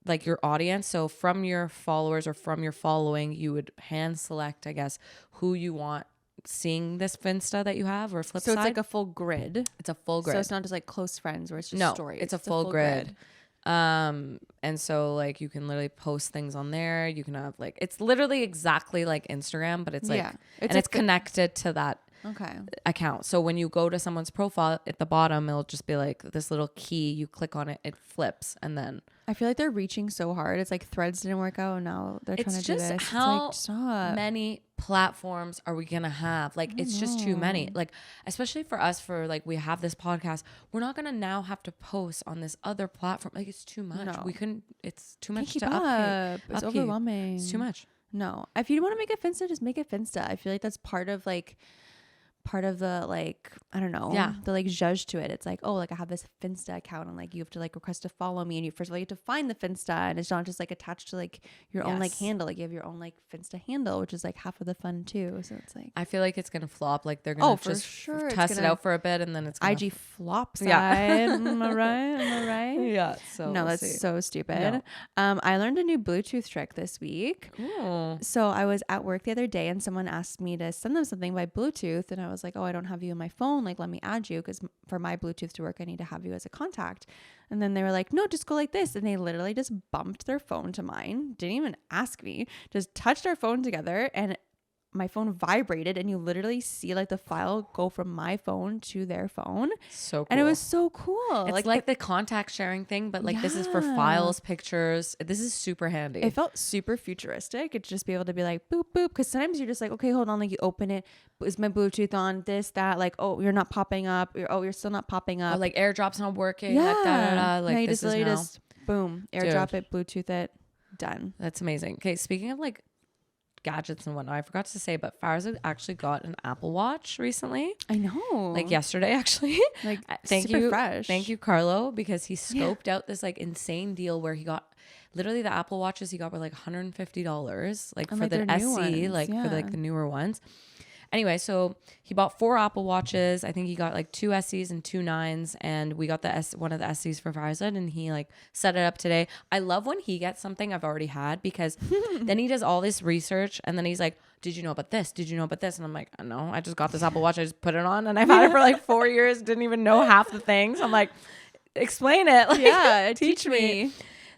like your audience. So from your followers or from your following, you would hand select, I guess, who you want seeing this Finsta that you have, or flip side. So it's like a full grid. It's a full grid. So it's not just like close friends where it's just stories. It's a full grid. And so like you can literally post things on there. You can have like, it's literally exactly like Instagram, but it's like, it's connected to that account. So when you go to someone's profile at the bottom, it'll just be like this little key. You click on it, it flips, and then I feel like they're reaching so hard. It's like Threads didn't work out, and now they're trying to do this. How it's like, many platforms are we gonna have? Like it's just too many. Like especially for us, for like we have this podcast, we're not gonna now have to post on this other platform. Like it's too much. No. We couldn't. It's too much keep to up. It's overwhelming. It's too much. No, if you want to make a Finsta, just make a Finsta. I feel like that's part of the like, I don't know, the like judge to it. It's like, oh, like I have this Finsta account, and like you have to like request to follow me, and you first of all you have to find the Finsta, and it's not just like attached to like your own like handle. Like you have your own like Finsta handle, which is like half of the fun too. So it's like, I feel like it's gonna flop. Like they're gonna just test it out for a bit, and then it's gonna IG flop side. Am I right? Yeah. So no, that's so stupid. No. I learned a new Bluetooth trick this week. Cool. So I was at work the other day, and someone asked me to send them something by Bluetooth, and I was like, oh, I don't have you in my phone. Like, let me add you, because for my Bluetooth to work, I need to have you as a contact. And then they were like, no, just go like this. And they literally just bumped their phone to mine. Didn't even ask me. Just touched our phone together, and my phone vibrated, and you literally see like the file go from my phone to their phone. So cool. And it was so cool. It's like the contact sharing thing, but like this is for files, pictures. This is super handy. It felt super futuristic. It'd just be able to be like boop, boop. Because sometimes you're just like, okay, hold on. Like you open it. Is my Bluetooth on? This, that. Like, oh, you're not popping up. You're still not popping up. Or like AirDrop's not working. Yeah. Like, da, da, da. Like you this just is now. just boom. AirDrop it, Bluetooth it. Done. That's amazing. Okay, speaking of like gadgets and whatnot, I forgot to say, but Farza actually got an Apple Watch recently. I know, like yesterday actually. Like thank you Carlo, because he scoped out this like insane deal where he got literally the Apple Watches he got were like $150 like and for like the SE like for like the newer ones. Anyway, so he bought 4 Apple Watches. I think he got like 2 SEs and 2 9s, and we got one of the SEs for Farzad, and he like set it up today. I love when he gets something I've already had, because then he does all this research, and then he's like, did you know about this? Did you know about this? And I'm like, no, I just got this Apple Watch. I just put it on, and I've had it for like 4 years. Didn't even know half the things. I'm like, explain it. Like, yeah, teach me.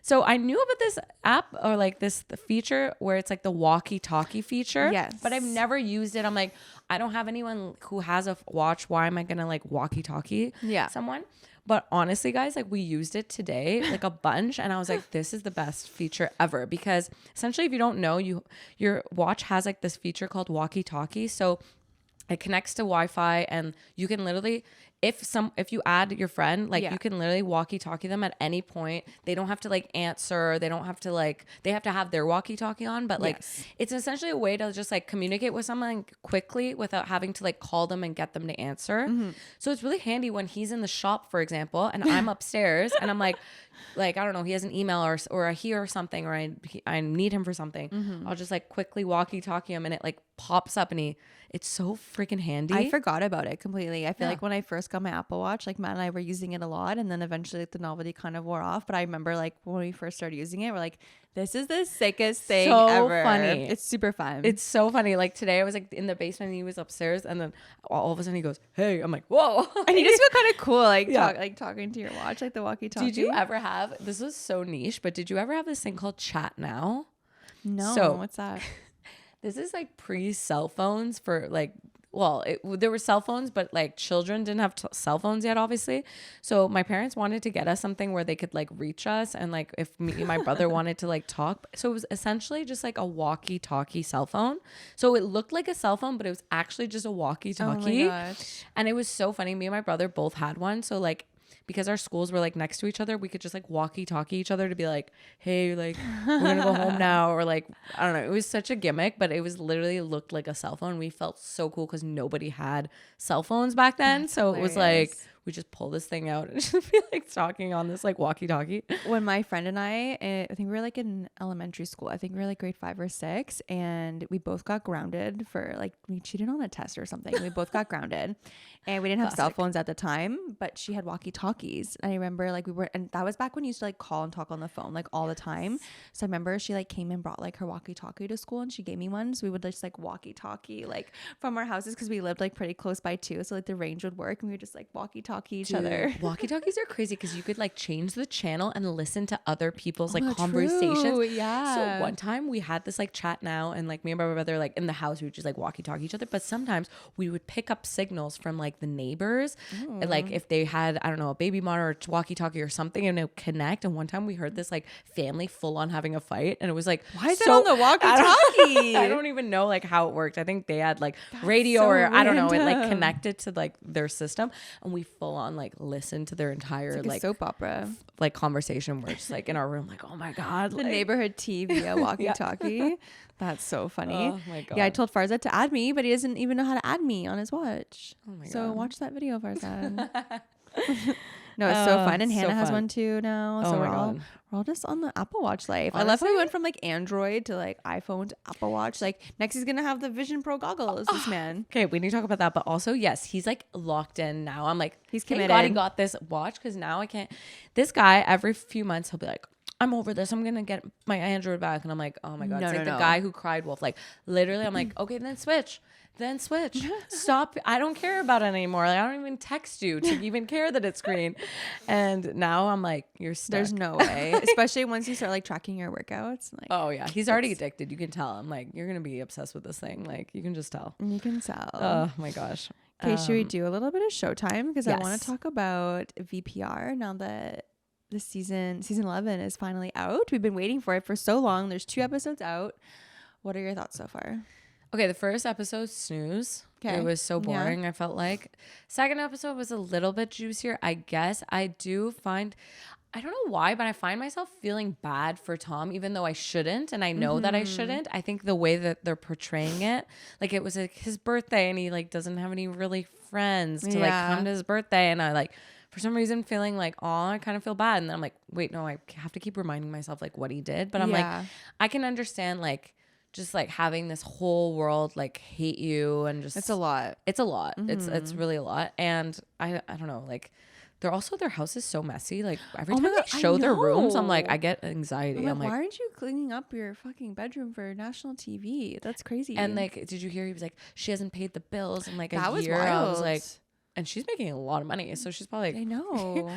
So I knew about this app or like the feature where it's like the walkie talkie feature. Yes. But I've never used it. I'm like, I don't have anyone who has a watch. Why am I going to like walkie talkie someone? But honestly, guys, like we used it today, like a bunch. And I was like, this is the best feature ever. Because essentially, if you don't know, your watch has like this feature called walkie talkie. So it connects to Wi-Fi and you can literally, if you add your friend, like you can literally walkie-talkie them at any point. They don't have to like answer. They don't have to like, they have to have their walkie-talkie on, but like it's essentially a way to just like communicate with someone quickly without having to like call them and get them to answer. So it's really handy when he's in the shop, for example, and I'm upstairs and I'm like, I don't know, he has an email or I hear something or I need him for something. I'll just like quickly walkie-talkie him and it like pops up and it's so freaking handy. I forgot about it completely. I feel like when I first got my Apple Watch, like Matt and I were using it a lot, and then eventually like, the novelty kind of wore off. But I remember like when we first started using it, we're like, this is the sickest thing ever. Funny. It's super fun. It's so funny. Like today I was like in the basement and he was upstairs and then all of a sudden he goes, hey, I'm like, whoa. And you just feel kind of cool like talking to your watch, like the walkie-talkie. Did you ever have, this was so niche, but did you ever have this thing called Chat Now? No. So, what's that? This is like pre-cell phones for like, well, there were cell phones, but like children didn't have cell phones yet, obviously. So my parents wanted to get us something where they could like reach us. And like if me and my brother wanted to like talk. So it was essentially just like a walkie-talkie cell phone. So it looked like a cell phone, but it was actually just a walkie-talkie. Oh my gosh. And it was so funny. Me and my brother both had one. So like, because our schools were like next to each other, we could just like walkie-talkie each other to be like, hey, like we're gonna go home now, or like I don't know. It was such a gimmick, but it was literally looked like a cell phone. We felt so cool because nobody had cell phones back then. That's so hilarious. It was like we just pull this thing out and just be like talking on this like walkie-talkie. When my friend and I think we were like in elementary school. I think we were like grade 5 or 6, and we both got grounded for like we cheated on a test or something. We both got grounded, and we didn't have cell phones at the time, but she had walkie-talkies. And I remember like and that was back when you used to like call and talk on the phone like all the time. So I remember she like came and brought like her walkie-talkie to school, and she gave me one. So we would just like walkie-talkie like from our houses because we lived like pretty close by too. So like the range would work, and we would just like walkie-talkie each other. Walkie-talkies are crazy because you could like change the channel and listen to other people's like conversations. True. Yeah. So one time we had this like Chat Now, and like me and my brother like in the house we would just like walkie-talkie each other. But sometimes we would pick up signals from like the neighbors, and, like if they had I don't know a baby monitor or walkie-talkie or something, and it would connect. And one time we heard this like family full on having a fight, and it was like, why is it on the walkie-talkie? I don't even know like how it worked. I think they had like radio or I don't know. It like connected to like their system, and we full on like listen to their entire like soap opera like conversation. We're just like in our room like, oh my god, the neighborhood TV a walkie-talkie. That's so funny. Oh my god. Yeah, I told Farzad to add me, but he doesn't even know how to add me on his watch. Oh my god. So watch that video, Farzad. No, it's so fun. And Hannah has one too now. So we're all just on the Apple Watch life. Honestly, I love how we went from like Android to like iPhone to Apple Watch. Like next he's gonna have the Vision Pro goggles, this man. Okay, we need to talk about that. But also, yes, he's like locked in now. I'm like, he's committed. Thank God he got this watch because now I can't. This guy every few months he'll be like, I'm over this. I'm gonna get my Android back. And I'm like, oh my god. It's like the guy who cried wolf. Like literally, I'm like, okay, then switch. Stop. I don't care about it anymore. Like, I don't even text you to even care that it's green. And now I'm like, you're stuck. There's no way. Especially once you start like tracking your workouts. Like, oh yeah, he's already addicted. You can tell. I'm like, you're gonna be obsessed with this thing. Like you can just tell. You can tell. Oh my gosh. Okay, should we do a little bit of showtime? Because I want to talk about VPR now that the season 11 is finally out. We've been waiting for it for so long. There's 2 episodes out. What are your thoughts so far? Okay, the first episode, snooze. Okay. It was so boring, I felt like. Second episode was a little bit juicier, I guess. I don't know why, but I find myself feeling bad for Tom, even though I shouldn't. And I know that I shouldn't. I think the way that they're portraying it, like it was like his birthday and he like doesn't have any really friends to like come to his birthday. And I like, for some reason feeling like, oh, I kind of feel bad. And then I'm like, wait, no, I have to keep reminding myself like what he did. But I'm like, I can understand like, just like having this whole world like hate you and just it's a lot. It's really a lot. And I don't know, like their house is so messy. Like every time they show their rooms, I'm like, I get anxiety. I'm like, why aren't you cleaning up your fucking bedroom for national TV? That's crazy. And like, did you hear he was like, she hasn't paid the bills in like that a year. Was wild. I was like, and she's making a lot of money, so she's probably like, I know.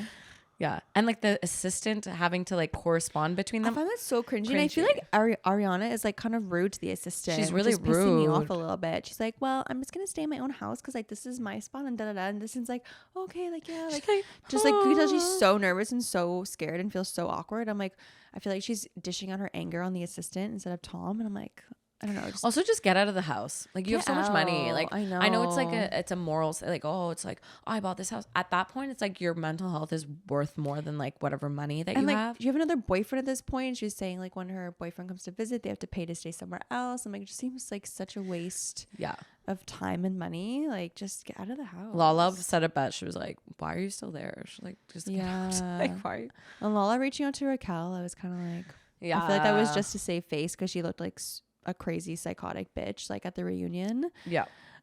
Yeah. And like the assistant having to like correspond between I them. find that so cringy. And I feel like Ariana is like kind of rude to the assistant. She's really which is pissing me off rude. a little bit. She's like, well, I'm just going to stay in my own house because like this is my spot and da-da-da. And this is like, okay, like, yeah, like, just like, you can tell she's so nervous and so scared and feels so awkward. I'm like, I feel like she's dishing out her anger on the assistant instead of Tom. And I'm like, I don't know. Also, just get out of the house. Like, you have so much money. Like, I know it's like it's a moral, like, oh, it's like, oh, I bought this house. At that point, it's like your mental health is worth more than like whatever money that and you like, have. you have another boyfriend at this point. She was saying like when her boyfriend comes to visit, they have to pay to stay somewhere else. I'm like, it just seems like such a waste of time and money. Like, just get out of the house. Lala said it best. She was like, why are you still there? She's like, just get out. Like, why are you? And Lala reaching out to Raquel, I was kind of like, I feel like that was just to save face because she looked like a crazy psychotic bitch like at the reunion.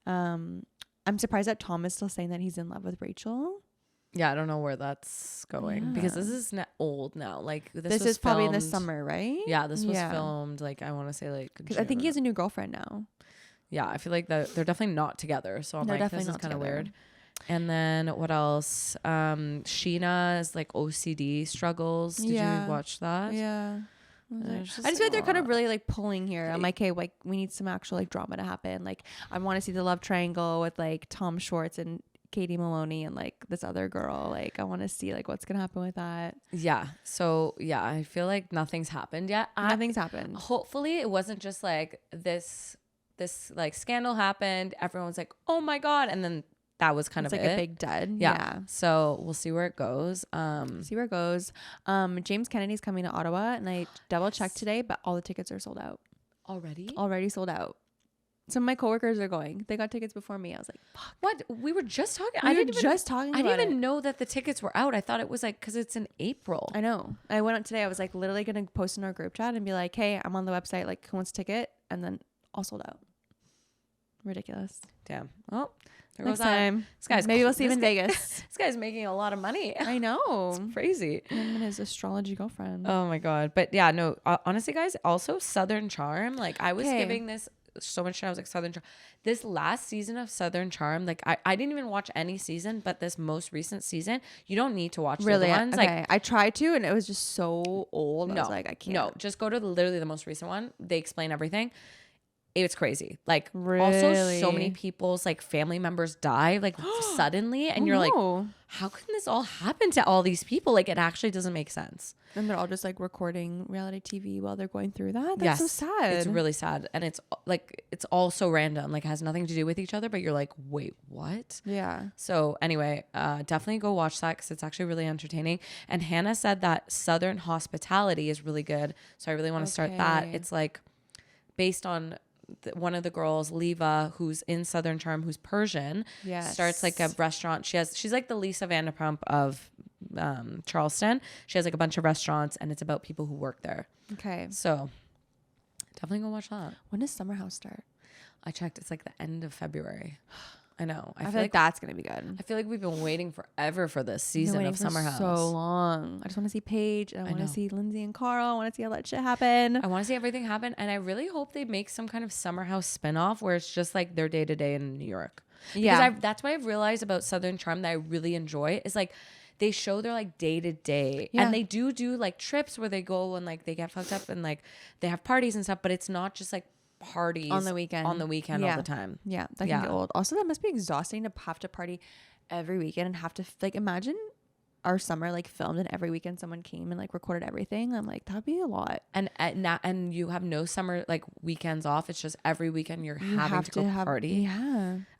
I'm surprised that Tom is still saying that he's in love with Rachel. I don't know where that's going because this is old now. Like, this is probably in the filmed- summer, right? this was filmed like, I want to say like, because I think he has a new girlfriend now. I feel like that they're definitely not together, so I'm like, this is kind of weird. And then what else? Sheena's like OCD struggles. Did you watch that? I just feel like they're kind of really like pulling here. I'm like, hey, like we need some actual like drama to happen. Like, I want to see the love triangle with like Tom Schwartz and Katie Maloney and like this other girl. Like, I want to see like what's gonna happen with that. So I feel like nothing's happened yet. Nothing's happened. Hopefully it wasn't just like this like scandal happened. Everyone's like, oh my God, and then that was kind of like it. A big dud. So we'll see where it goes. James Kennedy's coming to Ottawa, and I double checked today, but all the tickets are sold out. Already sold out. Some of my coworkers are going. They got tickets before me. I was like, fuck. What? We were just talking. I didn't even know that the tickets were out. I thought it was like, because it's in April. I know. I went out today. I was like literally going to post in our group chat and be like, hey, I'm on the website. Like, who wants a ticket? And then all sold out. Ridiculous. Damn. Well, next time. Maybe we'll see him in Vegas. This guy's making a lot of money. I know. It's crazy. Him and his astrology girlfriend. Oh my God. But yeah, no, honestly, guys, also Southern Charm. Like, I was giving this so much shit. I was like, Southern Charm. This last season of Southern Charm, like, I didn't even watch any season, but this most recent season, you don't need to watch the other ones. Okay. Like, I tried to, and it was just so old. I was like, I can't. No, just go to literally the most recent one. They explain everything. It's crazy. Like, really? Also so many people's like family members die like suddenly, and you're like, how can this all happen to all these people? Like, it actually doesn't make sense. And they're all just like recording reality TV while they're going through that. That's so sad. It's really sad, and it's like it's all so random. Like, it has nothing to do with each other, but you're like, wait, what? Yeah. So anyway, definitely go watch that because it's actually really entertaining. And Hannah said that Southern Hospitality is really good, so I really want to start that. It's like based on one of the girls, Leva, who's in Southern Charm, who's Persian, starts like a restaurant. She's like the Lisa Vanderpump of Charleston. She has like a bunch of restaurants, and it's about people who work there. Okay. So definitely go watch that. When does Summer House start? I checked. It's like the end of February. I know. I feel like that's going to be good. I feel like we've been waiting forever for this season of Summer House. So long. I just want to see Paige. And I want to see Lindsay and Carl. I want to see all that shit happen. I want to see everything happen. And I really hope they make some kind of Summer House spinoff where it's just like their day to day in New York. Because that's what I've realized about Southern Charm that I really enjoy is like they show their like day to day, and they do like trips where they go and like they get fucked up and like they have parties and stuff, but it's not just like parties on the weekend all the time. That can get old. Also, that must be exhausting to have to party every weekend and have to like imagine our summer like filmed and every weekend someone came and like recorded everything. I'm like, that'd be a lot. And you have no summer like weekends off. It's just every weekend you having to go party.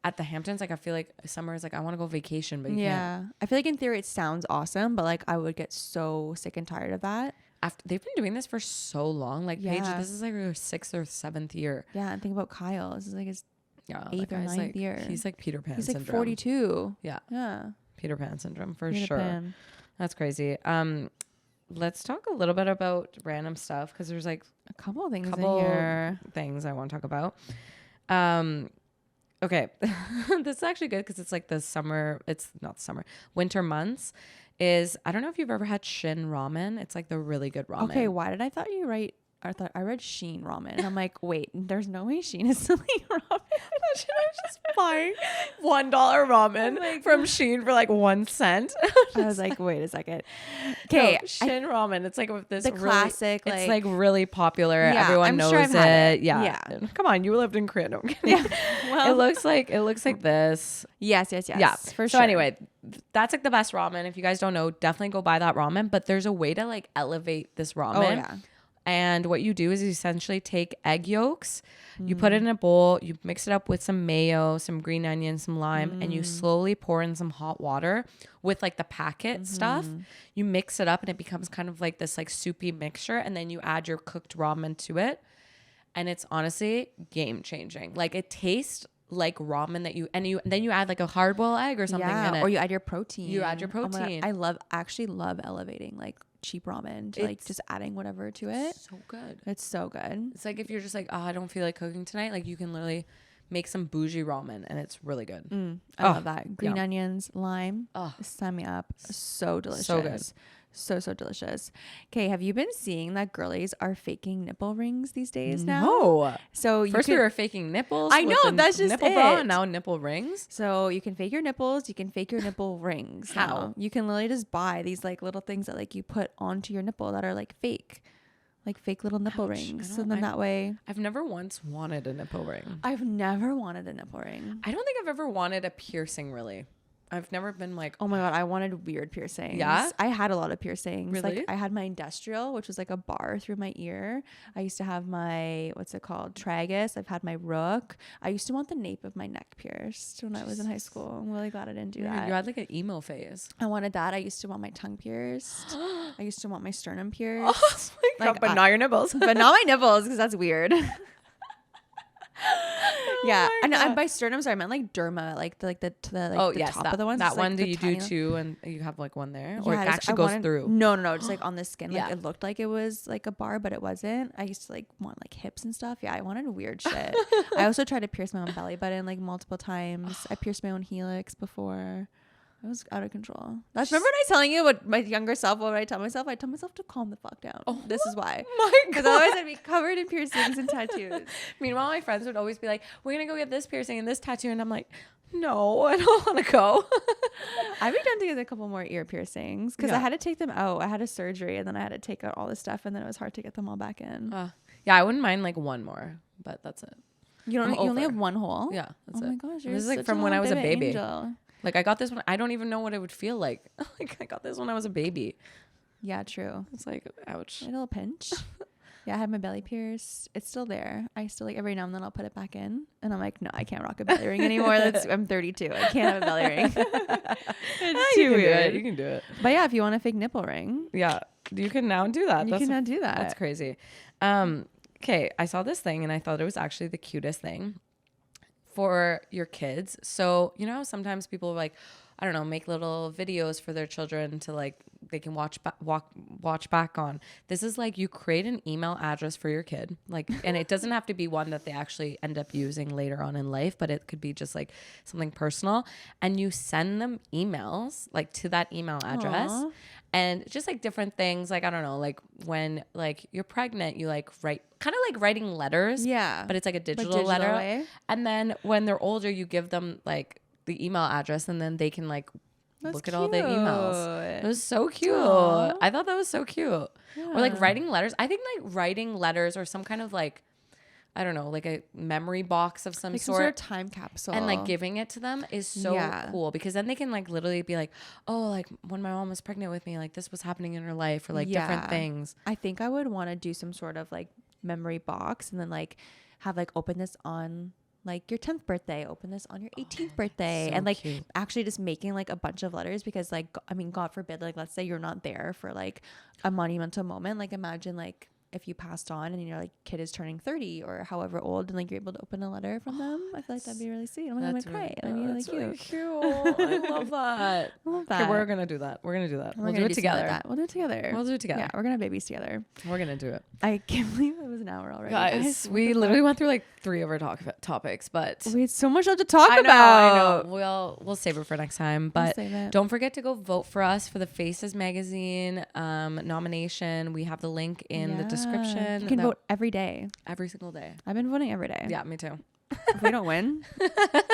At the Hamptons, like I feel like summer is like I want to go vacation, but you can't. I feel like in theory it sounds awesome, but like I would get so sick and tired of that. After they've been doing this for so long, like Paige, this is like her 6th or 7th year. Yeah, and think about Kyle. This is like his 8th or 9th year. He's like Peter Pan. He's like syndrome. 42. Yeah. Peter Pan syndrome for sure. Pan. That's crazy. Let's talk a little bit about random stuff because there's like a couple of things in here. Things I want to talk about. Okay, this is actually good because it's like the summer. It's not summer, winter months. I don't know if you've ever had Shin ramen. It's like the really good ramen. Okay, why did I thought you write I read Sheen ramen, and I'm like, wait, there's no way Sheen is selling ramen. Imagine I was just buying $1 ramen from Shein for like 1 cent. I was like, wait a second. Okay, no, Shin ramen. It's like this the really, classic. It's like really popular. Yeah, Everyone I'm knows sure I've had it. Yeah. Come on, you lived in Korea. No, I'm kidding. Yeah. Well, it looks like this. Yes. Yeah, For so sure. anyway, that's like the best ramen. If you guys don't know, definitely go buy that ramen. But there's a way to like elevate this ramen. Oh yeah. And what you do is you essentially take egg yolks, you put it in a bowl, you mix it up with some mayo, some green onion, some lime, and you slowly pour in some hot water with like the packet stuff. You mix it up and it becomes kind of like this like soupy mixture, and then you add your cooked ramen to it. And it's honestly game changing. Like it tastes like ramen then you add like a hard boiled egg or something in it. Or you add your protein. You add your Oh my protein. God, I actually love elevating like cheap ramen to like just adding whatever to it. So good. It's so good. It's like if you're just like, oh, I don't feel like cooking tonight, like you can literally make some bougie ramen and it's really good. I love that. Green onions, lime. Sign me up. So delicious. So good. So delicious. Okay, have you been seeing that girlies are faking nipple rings these days now? No. So First we were faking nipples. I know, with the that's just nipple bra, it. and now nipple rings. So you can fake your nipples, you can fake your nipple rings. How? Now. You can literally just buy these like little things that like you put onto your nipple that are like fake little nipple rings. So then that way, I've never once wanted a nipple ring. I've never wanted a nipple ring. I don't think I've ever wanted a piercing really. I've never been like, oh my God, I wanted weird piercings. Yeah? I had a lot of piercings. Really? Like I had my industrial, which was like a bar through my ear. I used to have my, what's it called? Tragus. I've had my rook. I used to want the nape of my neck pierced when I was in high school. I'm really glad I didn't do that. You had like an emo phase. I wanted that. I used to want my tongue pierced. I used to want my sternum pierced. Oh my God, but not your nipples. But not my nipples because that's weird. Yeah, and by sternum, sorry, I meant like derma, like the top of the ones. That one, like do you do too, and you have like one there, or it Yeah, actually goes through? No, just like on the skin. Like Yeah. it looked like it was like a bar, but it wasn't. I used to like want like hips and stuff. Yeah, I wanted weird shit. I also tried to pierce my own belly button like multiple times. I pierced my own helix before. I was out of control. Remember when I was telling you what my younger self, what would I tell myself? I tell myself to calm the fuck down. Oh, this is why. My Because God. otherwise I'd be covered in piercings and tattoos. Meanwhile, my friends would always be like, we're going to go get this piercing and this tattoo. And I'm like, no, I don't want to go. I've been done to get a couple more ear piercings because I Yeah. had to take them out. I had a surgery and then I had to take out all this stuff and then it was hard to get them all back in. Yeah, I wouldn't mind like one more, but that's it. You I'm only over. have one hole? Yeah, that's Oh it. my gosh. This is like from when I was a baby. Angel. Like I got this one. I don't even know what it would feel like. Like I got this when I was a baby. Yeah, true. It's like, ouch. A little pinch. Yeah, I had my belly pierced. It's still there. I still like every now and then I'll put it back in and I'm like, no, I can't rock a belly ring anymore. I'm 32. I can't have a belly ring. It's too weird. You can do it. But yeah, if you want a fake nipple ring, Yeah, you can now do that. you can now do that. That's crazy. Okay, I saw this thing and I thought it was actually the cutest thing for your kids. So, you know, sometimes people like, I don't know, make little videos for their children to like, they can watch back on. This is like you create an email address for your kid. Like, and it doesn't have to be one that they actually end up using later on in life, but it could be just like something personal. And you send them emails like to that email address. Aww. And just like different things, like, I don't know, like when like you're pregnant, you like write kind of like writing letters. Yeah. But it's like a digital digital letter. way. And then when they're older, you give them like the email address and then they can like look at all the emails. It was so cute. Aww. I thought that was so cute. Yeah. Or like writing letters. I think like writing letters or some kind of like, I don't know, like a memory box of some Like some sort. sort of time capsule. And like giving it to them is so Yeah. cool because then they can like literally be like, oh, like when my mom was pregnant with me, like this was happening in her life or like different things. I think I would want to do some sort of like memory box and then like have like open this on like your 10th birthday, open this on your 18th birthday, so and like cute. actually just making like a bunch of letters because like, I mean, God forbid, like let's say you're not there for like a monumental moment. Like imagine like if you passed on and your like kid is turning 30 or however old and like you're able to open a letter from them. I feel like that'd be really sweet. I'm gonna cry. That'd be really cute. Cute. I love that. I love that. Okay, we're gonna do that. We're gonna do that. We're We'll gonna do it something like together. that. We'll do it together. We'll do it together. Yeah, we're gonna have babies together. We're gonna do it. I can't believe it was an hour already. Guys, What we the literally went through like 3 of our topics, but fuck? We had so much stuff to talk I about. know. We'll save it for next time. But save it. don't forget to go vote for us for the Faces Magazine nomination. We have the link in the description. You can vote every day. every single day. I've been voting every day. Yeah, me too. If we don't win,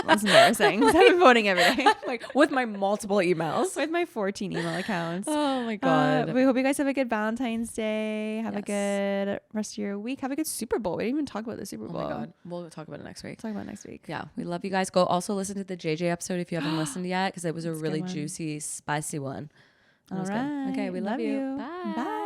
that's embarrassing. I've been voting every day. Like with my multiple emails. With my 14 email accounts. Oh my God. We hope you guys have a good Valentine's Day. Have a Yes. good rest of your week. Have a good Super Bowl. We didn't even talk about the Super Bowl. Oh my God. We'll talk about it next week. Talk about it next week. Yeah, we love you guys. Go also listen to the JJ episode if you haven't listened yet, because it was a It's a really good one. juicy, spicy one. It All was good. right. Okay, we love you. Bye.